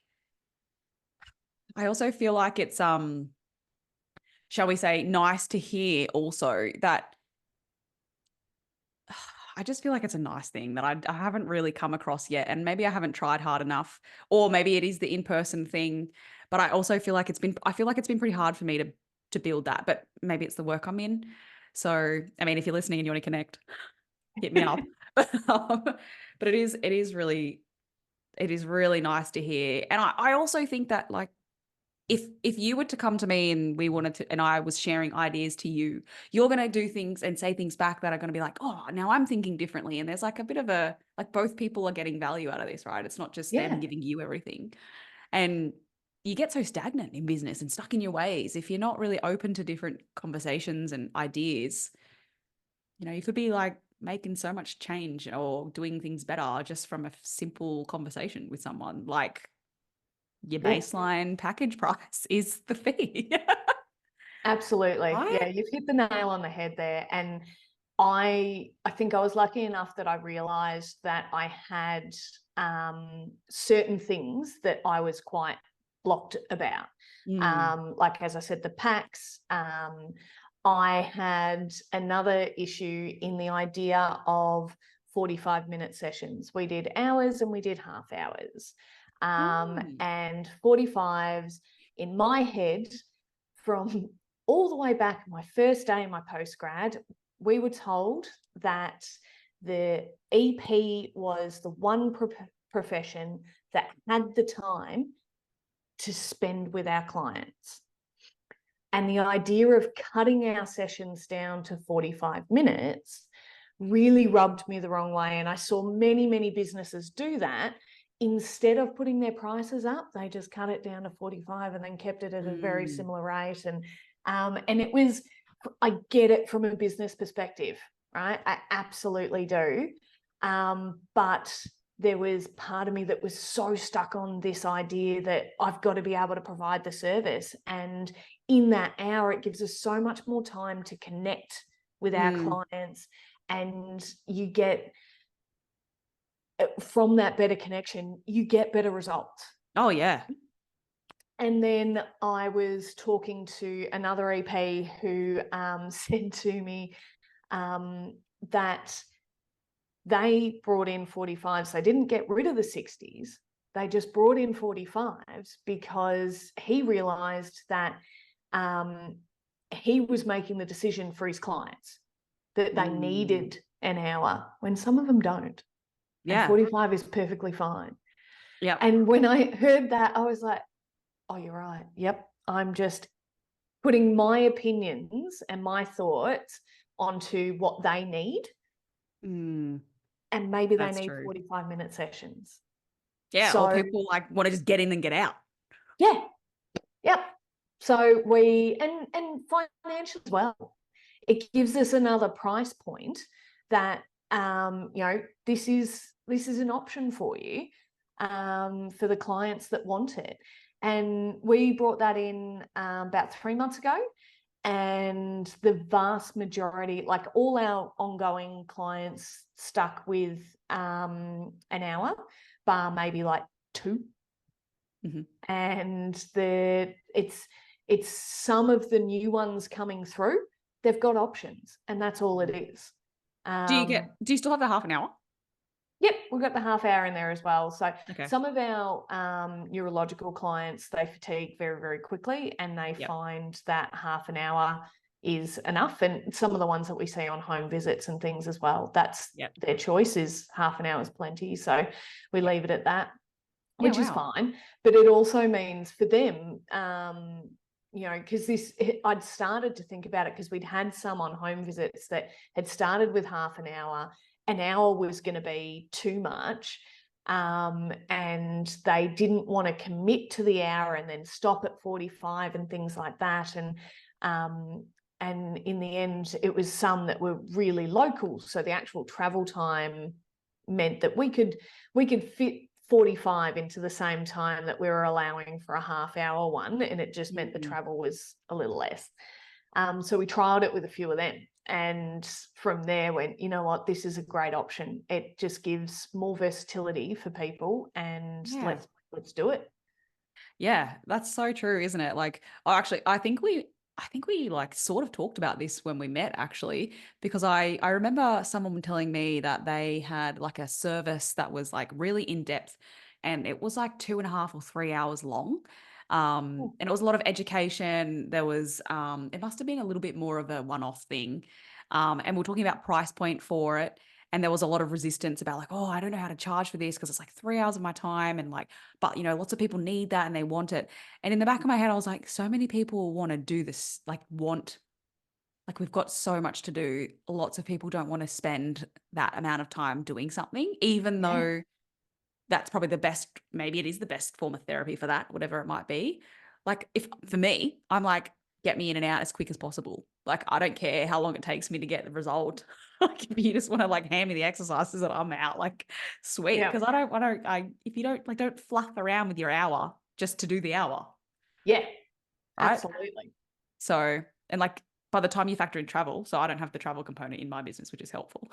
it's shall we say, nice to hear also that I just feel like it's a nice thing that I haven't really come across yet. And maybe I haven't tried hard enough, or maybe it is the in-person thing. But I also feel like I feel like it's been pretty hard for me to build that, but maybe it's the work I'm in. So, I mean, if you're listening and you want to connect, hit me up. But it is really nice to hear. And I also think that like if you were to come to me and we wanted to and I was sharing ideas to you, you're going to do things and say things back that are going to be like, oh, now I'm thinking differently. And there's like a bit of a like both people are getting value out of this, right? It's not just them Yeah, giving you everything. And you get so stagnant in business and stuck in your ways if you're not really open to different conversations and ideas. You know, you could be like making so much change or doing things better just from a simple conversation with someone. Like your yeah. baseline package price is the fee. Absolutely. Right? Yeah, you've hit the nail on the head there. And I think I was lucky enough that I realized that I had certain things that I was quite blocked about. Mm. Like, as I said, the packs. I had another issue in the idea of 45-minute sessions. We did hours and we did half hours. Mm. And 45s in my head, from all the way back my first day in my postgrad, we were told that the EP was the one profession that had the time to spend with our clients. And the idea of cutting our sessions down to 45 minutes really rubbed me the wrong way. And I saw many, many businesses do that. Instead of putting their prices up, they just cut it down to 45 and then kept it at a very Mm. similar rate. And it was, I get it from a business perspective, right? I absolutely do. But there was part of me that was so stuck on this idea that I've got to be able to provide the service. And in that hour, it gives us so much more time to connect with our Mm. clients. And you get, from that better connection, you get better results. Oh yeah. And then I was talking to another EP who said to me that they brought in 45s. They didn't get rid of the 60s. They just brought in 45s because he realized that he was making the decision for his clients that they Mm. needed an hour when some of them don't. And Yeah. 45 is perfectly fine. Yep. And when I heard that, I was like, oh, you're right. Yep. I'm just putting my opinions and my thoughts onto what they need. Mm. And maybe they That's need true. 45-minute sessions. Yeah. Or So, people like want to just get in and get out. yeah, yep. So and financial as well. It gives us another price point that this is an option for you for the clients that want it. And we brought that in about 3 months ago. And the vast majority, like all our ongoing clients, stuck with an hour, bar maybe like 2. Mhm. And it's some of the new ones coming through. They've got options, and that's all it is. Do you still have the half an hour? Yep, we've got the half hour in there as well. So Okay. some of our neurological clients, they fatigue very, very quickly, and they Yep. find that half an hour is enough. And some of the ones that we see on home visits and things as well, that's Yep. their choice, is half an hour is plenty. So we Yep. leave it at that, Yeah. which is Wow. fine. But it also means for them, because I'd started to think about it because we'd had some on home visits that had started with half an hour. An hour was going to be too much. And they didn't want to commit to the hour and then stop at 45 and things like that. And in the end, it was some that were really local. So the actual travel time meant that we could fit 45 into the same time that we were allowing for a half-hour one, and it just meant the travel was a little less. So we trialed it with a few of them, and from there went, you know what, this is a great option. It just gives more versatility for people, and Yeah. let's do it. Yeah, that's so true, isn't it? Like, oh, actually, I think we like sort of talked about this when we met actually, because I remember someone telling me that they had like a service that was like really in depth, and it was like 2.5 or 3 hours long. And it was a lot of education. There was it must have been a little bit more of a one-off thing. And we're talking about price point for it. And there was a lot of resistance about like, oh, I don't know how to charge for this because it's like 3 hours of my time. And like, but lots of people need that and they want it. And in the back of my head, I was like, so many people want to do this, like we've got so much to do. Lots of people don't want to spend that amount of time doing something, even Yeah. though that's probably the best, maybe it is the best form of therapy for that, whatever it might be. Like if for me, I'm like, get me in and out as quick as possible. Like I don't care how long it takes me to get the result. Like if you just want to like hand me the exercises and I'm out, like sweet. Yeah. Because I if you don't like don't fluff around with your hour just to do the hour, Yeah. right? Absolutely. So and like by the time you factor in travel, so I don't have the travel component in my business, which is helpful.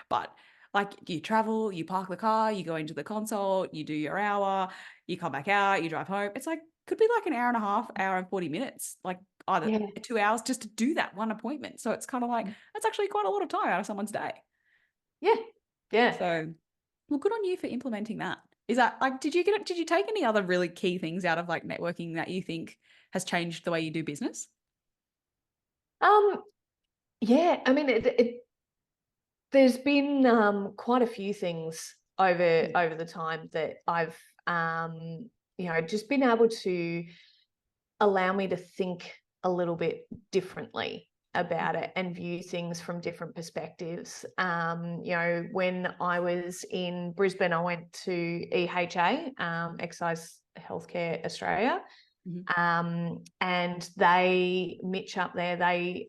But like you travel, you park the car, you go into the consult, you do your hour, you come back out, you drive home. It's like could be like an hour and a half, hour and 40 minutes, like either Yeah. 2 hours just to do that one appointment. So it's kind of like that's actually quite a lot of time out of someone's day. Yeah. Yeah. So well, good on you for implementing that. Is that like did you take any other really key things out of like networking that you think has changed the way you do business? Um, yeah, I mean, there's been quite a few things over the time that I've just been able to allow me to think a little bit differently about it and view things from different perspectives. When I was in Brisbane, I went to EHA, Exercise Healthcare Australia. Mhm. And Mitch up there, they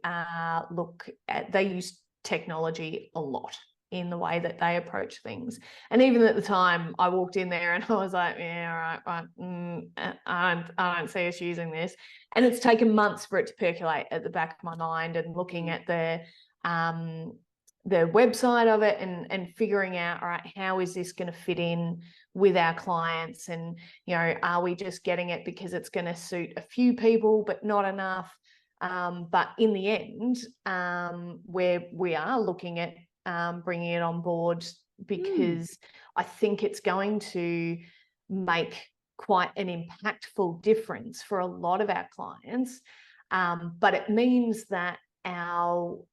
they use technology a lot in the way that they approach things. And even at the time, I walked in there and I was like, yeah, right. I don't see us using this. And it's taken months for it to percolate at the back of my mind, and looking at the website of it, and figuring out, all right, how is this going to fit in with our clients? And are we just getting it because it's going to suit a few people but not enough? But in the end, where we are looking at bringing it on board, because I think it's going to make quite an impactful difference for a lot of our clients. But it means that our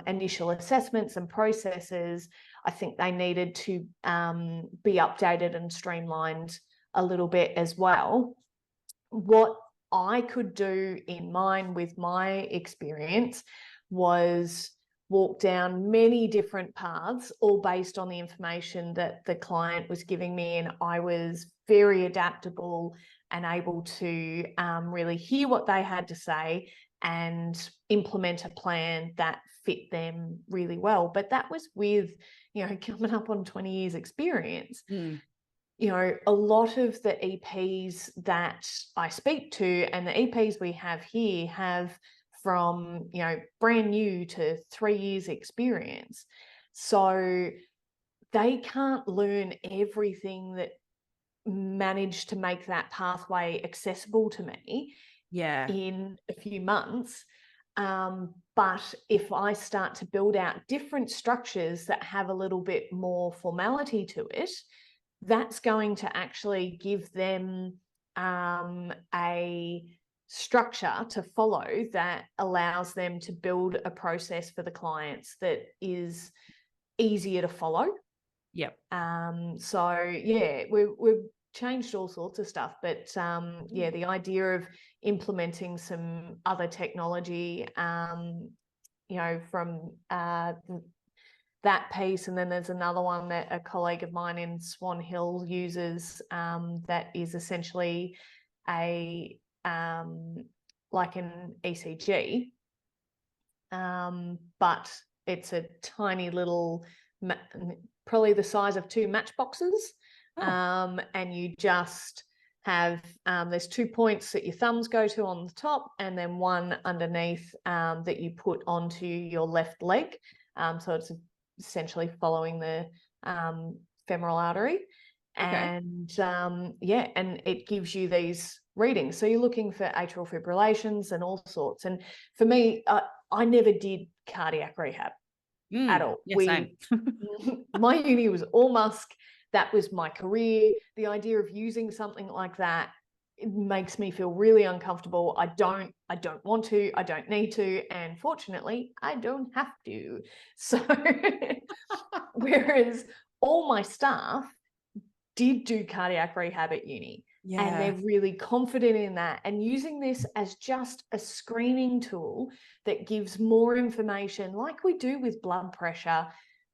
initial assessments and processes, I think they needed to be updated and streamlined a little bit as well. What I could do in mine with my experience was walk down many different paths, all based on the information that the client was giving me. And I was very adaptable and able to really hear what they had to say and implement a plan that fit them really well. But that was with, coming up on 20 years experience. A lot of the EPs that I speak to and the EPs we have here have from, brand new to 3 years experience. So they can't learn everything that managed to make that pathway accessible to me Yeah. in a few months. But if I start to build out different structures that have a little bit more formality to it, that's going to actually give them a structure to follow that allows them to build a process for the clients that is easier to follow. Yep. So yeah, we've changed all sorts of stuff, but the idea of implementing some other technology, from that piece. And then there's another one that a colleague of mine in Swan Hill uses, that is essentially a like an ECG, but it's a tiny little, probably the size of 2 matchboxes. Oh, And you just have, there's 2 points that your thumbs go to on the top, and then one underneath that you put onto your left leg. So it's essentially following the femoral artery. okay. And and it gives you these readings. So you're looking for atrial fibrillations and all sorts. And for me, I never did cardiac rehab at all. Yeah, same. My uni was all musk. That was my career. The idea of using something like that, it makes me feel really uncomfortable. I don't want to, I don't need to, and fortunately, I don't have to. So whereas all my staff did do cardiac rehab at uni. And Yeah. they're really confident in that, and using this as just a screening tool that gives more information, like we do with blood pressure.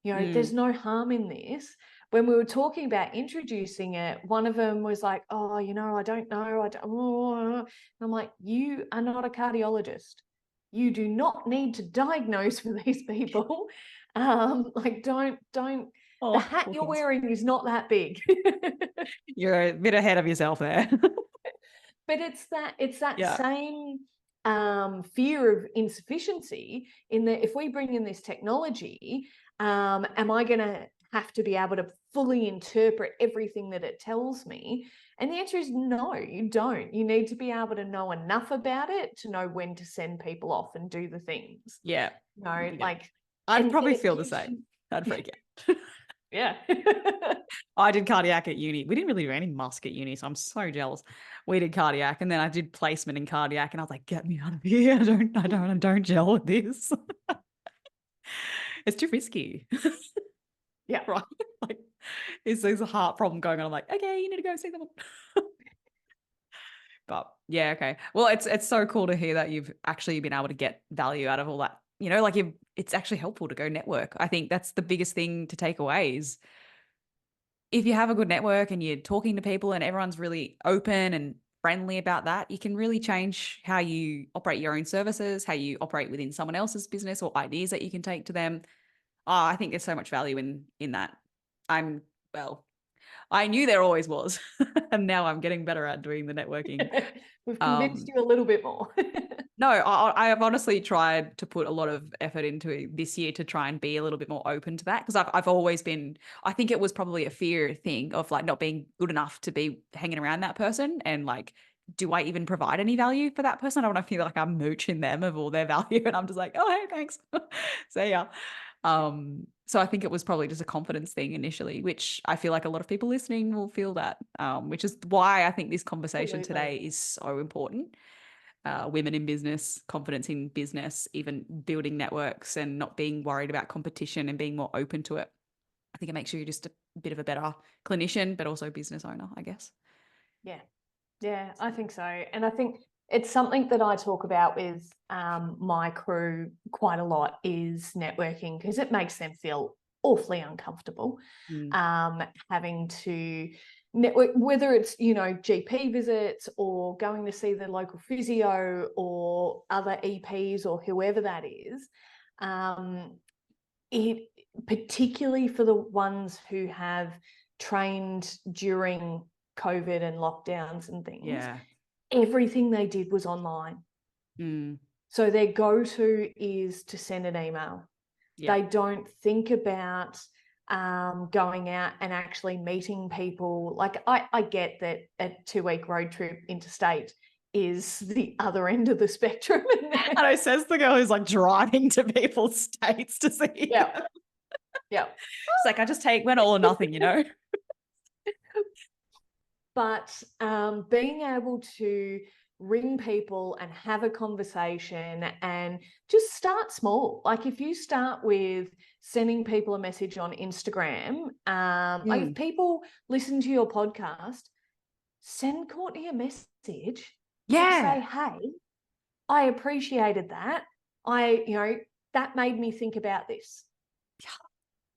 There's no harm in this. When we were talking about introducing it, one of them was like, oh, I don't know. And I'm like, you are not a cardiologist. You do not need to diagnose for these people. Don't. The Oh, hat poor you're things. wearing is not that big. You're a bit ahead of yourself there. But it's that Yeah. same fear of insufficiency, in that if we bring in this technology, am I going to have to be able to fully interpret everything that it tells me? And the answer is no, you don't. You need to be able to know enough about it to know when to send people off and do the things. Yeah. Yeah. Like, I'd and probably it feel the gives same. you, I'd yeah, freak out. yeah. I did cardiac at uni. We didn't really do any musk at uni, so I'm so jealous. We did cardiac, and then I did placement in cardiac, and I was like, "Get me out of here! I don't gel with this. It's too risky, Yeah. right? Like, there's a heart problem going on. I'm like, okay, you need to go see someone." But yeah, okay. Well, it's so cool to hear that you've actually been able to get value out of all that. Like it's actually helpful to go network. I think that's the biggest thing to take away is if you have a good network and you're talking to people and everyone's really open and friendly about that, you can really change how you operate your own services, how you operate within someone else's business or ideas that you can take to them. Oh, I think there's so much value in that. I'm well, I knew there always was, and now I'm getting better at doing the networking. We've convinced Um, you a little bit more. no, I have honestly tried to put a lot of effort into it this year to try and be a little bit more open to that because I've always been. I think it was probably a fear thing of like not being good enough to be hanging around that person and like, do I even provide any value for that person? I don't want to feel like I'm mooching them of all their value, and I'm just like, oh hey, thanks, see ya. So I think it was probably just a confidence thing initially, which I feel like a lot of people listening will feel that, which is why I think this conversation Absolutely. today is so important. Women in business, confidence in business, even building networks and not being worried about competition and being more open to it. I think it makes you just a bit of a better clinician, but also business owner, I guess. Yeah. Yeah, I think so. And I think it's something that I talk about with my crew quite a lot, is networking, because it makes them feel awfully uncomfortable Mm. having to network, whether it's, GP visits or going to see the local physio or other EPs or whoever that is. It particularly for the ones who have trained during COVID and lockdowns and things, Yeah. everything they did was online. Mm. So their go-to is to send an email. Yeah. They don't think about going out and actually meeting people. Like I get that a 2-week road trip interstate is the other end of the spectrum. And it says the girl who's like driving to people's states to see Yeah, them. yeah. It's like, I just went all or nothing. But being able to ring people and have a conversation and just start small. Like if you start with sending people a message on Instagram, like if people listen to your podcast, send Courtney a message, like Yeah. say, hey, I appreciated that. That made me think about this.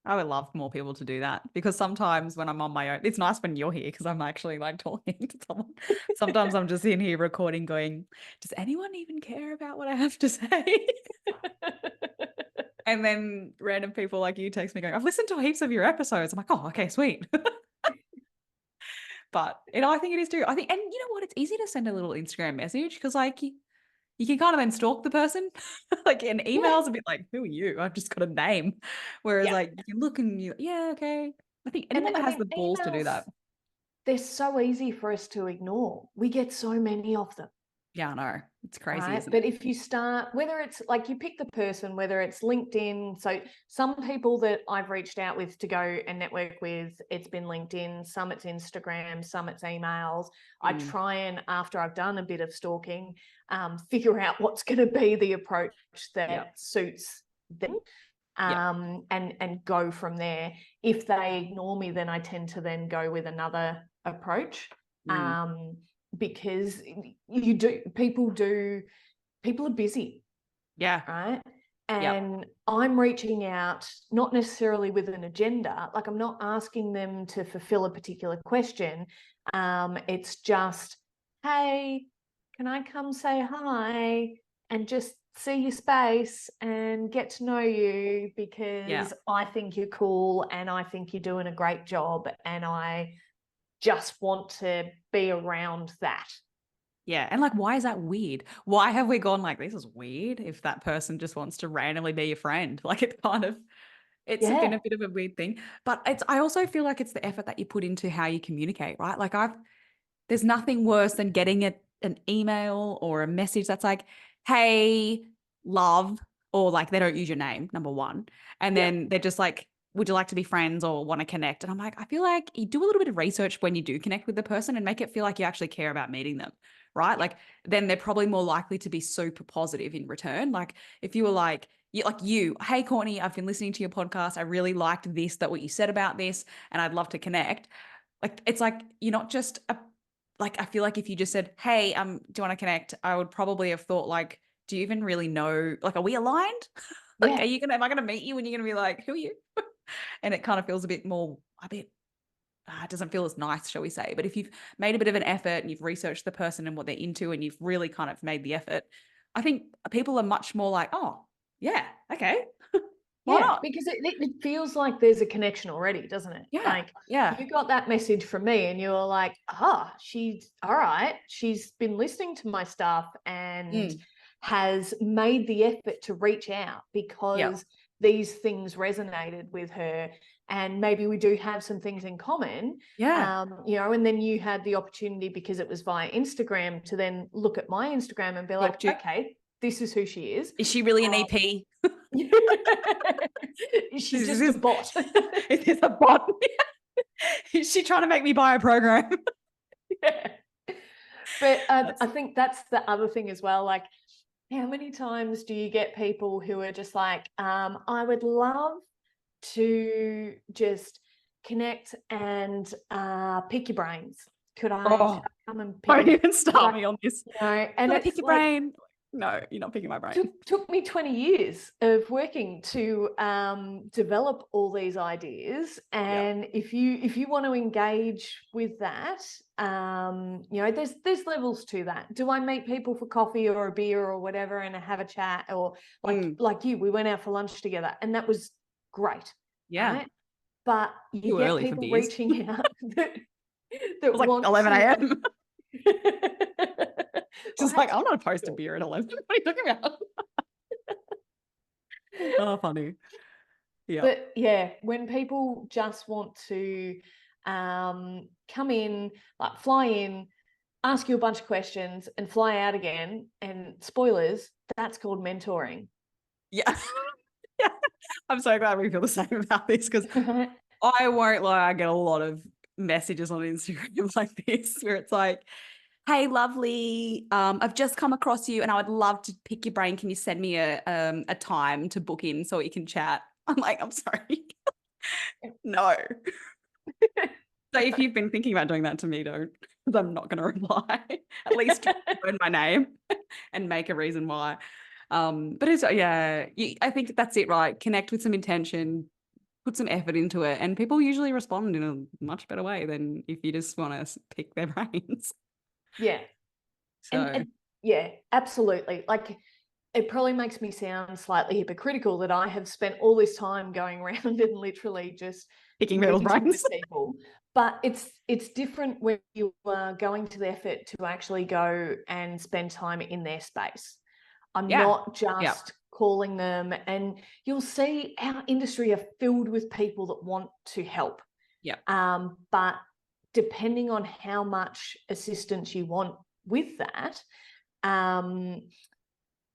I would love more people to do that because sometimes when I'm on my own, it's nice when you're here because I'm actually like talking to someone. Sometimes I'm just in here recording going, does anyone even care about what I have to say? And then random people like you text me going, I've listened to heaps of your episodes. I'm like, oh, okay, sweet. But I think it is too. I think, and you know what? It's easy to send a little Instagram message because like you can kind of then stalk the person. Like an Yeah. email's a bit like, who are you? I've just got a name. Whereas Yeah. like you can look and you, yeah, okay. I think And anyone that I has mean, the balls to do emails, that. they're so easy for us to ignore. We get so many of them. Yeah, I know. It's crazy, Right. isn't it? But if you start, whether it's like you pick the person, whether it's LinkedIn. So some people that I've reached out with to go and network with, it's been LinkedIn, some it's Instagram, some it's emails. I try and, after I've done a bit of stalking, figure out what's going to be the approach Yeah. that suits them. Yeah. And go from there. If they ignore me, then I tend to then go with another approach. Because people are busy, Yeah. right? Yeah. And I'm reaching out not necessarily with an agenda, like I'm not asking them to fulfill a particular question. It's just, hey, can I come say hi and just see your space and get to know you, Yeah. because I think you're cool and I think you're doing a great job and I just want to be around that. Yeah. And like, why is that weird? Why have we gone like, this is weird if that person just wants to randomly be your friend? Like it kind of, it's been Yeah. a bit of a weird thing. But I also feel like it's the effort that you put into how you communicate, right? Like there's nothing worse than getting an email or a message that's like, hey, love, or like they don't use your name, number one. And Yeah. then they're just like, would you like to be friends or want to connect? And I'm like, I feel like you do a little bit of research when you do connect with the person and make it feel like you actually care about meeting them, right? Yeah. Like then they're probably more likely to be super positive in return. Like if you were like, hey, Courtney, I've been listening to your podcast. I really liked this, that what you said about this, and I'd love to connect. Like it's like you're not just a like I feel like if you just said, "Hey, do you want to connect?" I would probably have thought like, "Do you even really know? Like, are we aligned? Like, Yeah. am I gonna meet you and you're gonna be like, who are you?" And it kind of feels a bit. It doesn't feel as nice, shall we say? But if you've made a bit of an effort and you've researched the person and what they're into, and you've really kind of made the effort, I think people are much more like, "Oh, yeah, okay, why Yeah, not?" because it feels like there's a connection already, doesn't it? Yeah, Like yeah, you got that message from me and you were like, she's all right. She's been listening to my stuff and mm, has made the effort to reach out yeah, because these things resonated with her. And maybe we do have some things in common, yeah. and then you had the opportunity, because it was via Instagram, to then look at my Instagram and be like, Talk to you. okay, this is who she is. Is she really an Um, EP? She's Is just a this bot. is this a bot? Is she trying to make me buy a program? Yeah. But I That's think that's the other thing as well. Like, how many times do you get people who are just like, I would love to just connect and pick your brains. Should oh, I come and pick don't them? even Should start I, me on this. and Gotta it's pick your like, brain. No, you're not picking my brain. took me 20 years of working to develop all these ideas. Yeah. And if you want to engage with that, there's levels to that. Do I meet people for coffee or a beer or whatever and have a chat, or like you, we went out for lunch together and that was great, Yeah. right? But you Too get early for people beers. It reaching out that was like want 11 to a.m. Just like, right? I'm not opposed to beer at 11. What are you talking about? Oh, funny. Yeah. But yeah, when people just want to come in, like fly in, ask you a bunch of questions and fly out again, and spoilers, that's called mentoring. Yeah. Yeah. I'm so glad we feel the same about this because I won't lie, I get a lot of messages on Instagram like this where it's like, hey, lovely, I've just come across you and I would love to pick your brain. Can you send me a time to book in so we can chat? I'm like, I'm sorry. No. So if you've been thinking about doing that to me, don't, because I'm not going to reply. At least learn my name and make a reason why. But it's, yeah, I think that's it, right? Connect with some intention, put some effort into it, and people usually respond in a much better way than if you just want to pick their brains. Yeah. So Yeah, absolutely. Like, it probably makes me sound slightly hypocritical that I have spent all this time going around and literally just picking people's meeting with brains. people. But it's different when you are going to the effort to actually go and spend time in their space. I'm Yeah. not Yeah. just calling them, and you'll see our industry are filled with people that want to help. Yeah. But depending on how much assistance you want with that,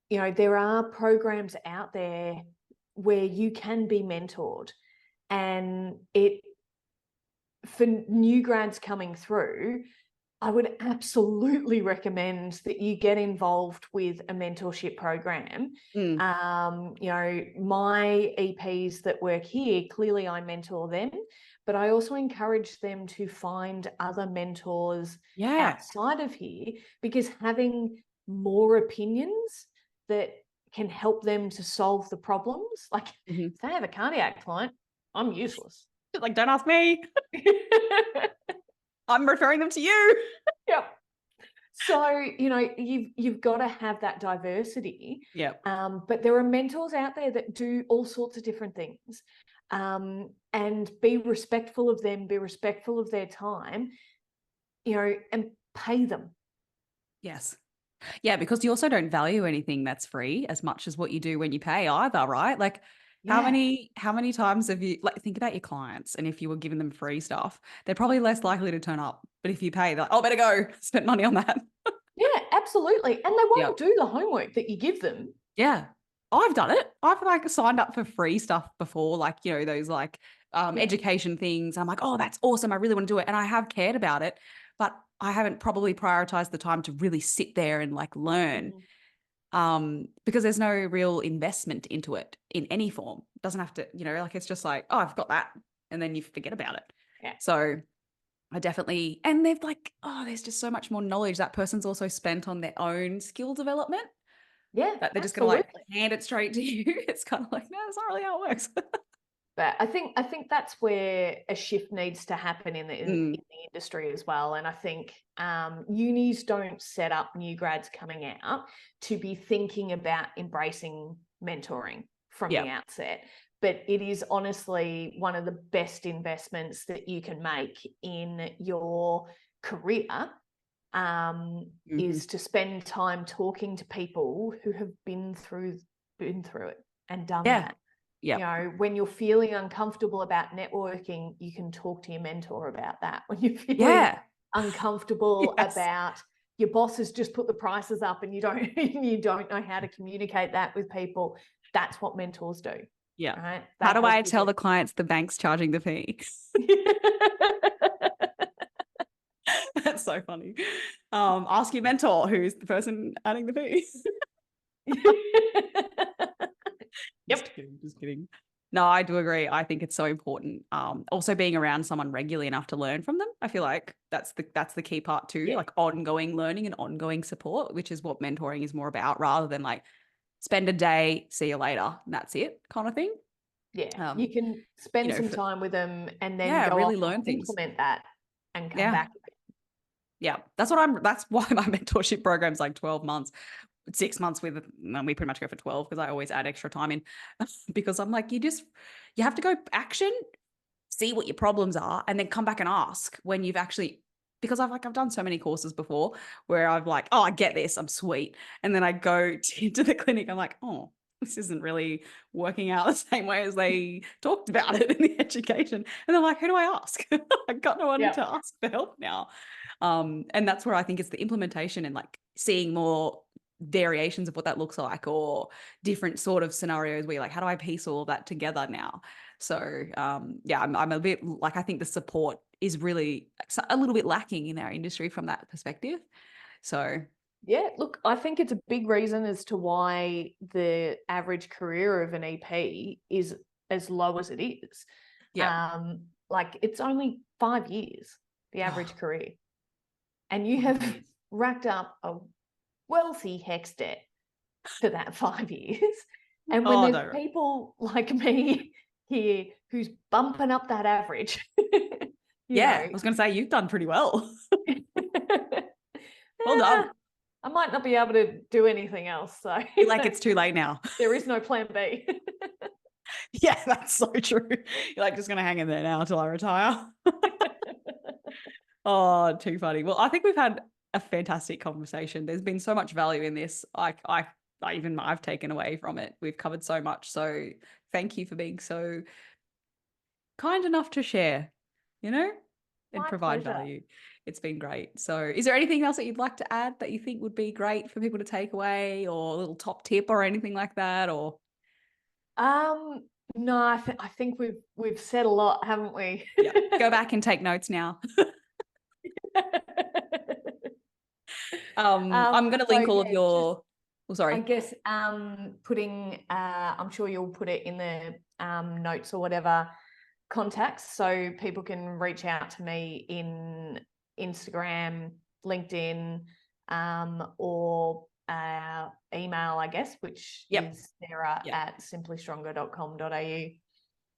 there are programs out there where you can be mentored, and for new grads coming through, I would absolutely recommend that you get involved with a mentorship program. Mm. My EPs that work here, clearly I mentor them, but I also encourage them to find other mentors Yeah. outside of here, because having more opinions that can help them to solve the problems, like Mhm. if they have a cardiac client, I'm useless. Like, don't ask me. I'm referring them to you. Yep. So, you've got to have that diversity. Yeah. But there are mentors out there that do all sorts of different things. And be respectful of them, be respectful of their time, and pay them. Yes. Yeah, because you also don't value anything that's free as much as what you do when you pay either, right? Like Yeah. how many times have you, like, think about your clients, and if you were giving them free stuff, they're probably less likely to turn up. But if you pay, they're like, oh, better go spend money on that. Yeah, absolutely. And they Yeah. won't do the homework that you give them. Yeah. I've done it. I've like signed up for free stuff before, like, those like Yeah. education things. I'm like, oh, that's awesome. I really want to do it. And I have cared about it, but I haven't probably prioritized the time to really sit there and like learn. Mhm. Because there's no real investment into it in any form. It doesn't have to, like, it's just like, oh, I've got that. And then you forget about it. Yeah. So I definitely, and they've like, oh, there's just so much more knowledge that person's also spent on their own skill development Yeah, that they're just going to like absolutely. hand it straight to you. It's kind of like, no, that's not really how it works. But I think that's where a shift needs to happen in Mm, the industry as well. And I think unis don't set up new grads coming out to be thinking about embracing mentoring from yeah. the outset. But it is honestly one of the best investments that you can make in your career, Mhm. is to spend time talking to people who have been through it and done Yeah. that. Yeah. When you're feeling uncomfortable about networking, you can talk to your mentor about that. When you're feeling Yeah. uncomfortable Yes. about your boss has just put the prices up and you don't you don't know how to communicate that with people, that's what mentors do. Yeah. Right? How They do help I you tell do. the clients the bank's charging the fee? That's so funny. Ask your mentor who's the person adding the fee. Yep. Just kidding, just kidding. No, I do agree. I think it's so important. Also being around someone regularly enough to learn from them. I feel like that's the key part too, Yeah. like ongoing learning and ongoing support, which is what mentoring is more about, rather than like spend a day, see you later, and that's it kind of thing. Yeah. Um, You can spend some for, time with them and then yeah, go off really learn and things. implement that and come Yeah. back. Yeah. That's why my mentorship program's like 12 months. 6 months with, and we pretty much go for 12 because I always add extra time in because I'm like, you have to go action, see what your problems are, and then come back and ask when you've actually, because I've done so many courses before where I've like, oh, I get this, I'm sweet. And then I go into the clinic, I'm like, oh, this isn't really working out the same way as they talked about it in the education. And I'm like, who do I ask? I've got no one Yeah. to ask for help now. And that's where I think it's the implementation and like seeing more variations of what that looks like, or different sort of scenarios where you're like, how do I piece all of that together now? So yeah, I'm a bit like, I think the support is really a little bit lacking in our industry from that perspective. So Yeah, look, I think it's a big reason as to why the average career of an EP is as low as it is. yeah. Like it's only 5 years, the average career, and you 5 years. have racked up a wealthy HEX debt for that 5 years. And when Oh there's no. people like me here who's bumping up that average, you Yeah, know, I was going to say you've done pretty well. Well eh, done. I might not be able to do anything else. So Feel like it's too late now. there is no plan B. Yeah, that's so true. You're like, just going to hang in there now until I retire. Oh, too funny. Well, I think we've had a fantastic conversation. There's been so much value in this. I've taken away from it. We've covered so much. So thank you for being so kind enough to share, you know, and My provide pleasure. value. It's been great. So is there anything else that you'd like to add that you think would be great for people to take away, or a little top tip or anything like that? Or Um, no, I think we've said a lot, haven't we? yeah, go back and take notes now. I'm going to So link all of yeah, just your, oh, I sorry. guess putting I'm sure you'll put it in the notes or whatever contacts so people can reach out to me in Instagram, LinkedIn, or email, I guess, which Yep. is Sarah Yep. at simplystronger.com.au.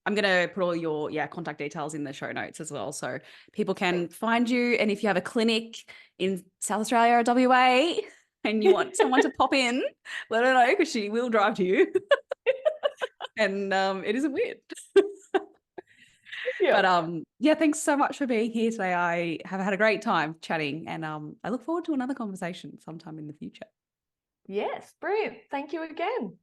I'm going to put all your contact details in the show notes as well, so people can find you. And if you have a clinic in South Australia or WA and you want someone to pop in, let her know because she will drive to you. And it isn't weird. Yeah. But yeah, thanks so much for being here today. I have had a great time chatting, and I look forward to another conversation sometime in the future. Yes, brilliant. Thank you again.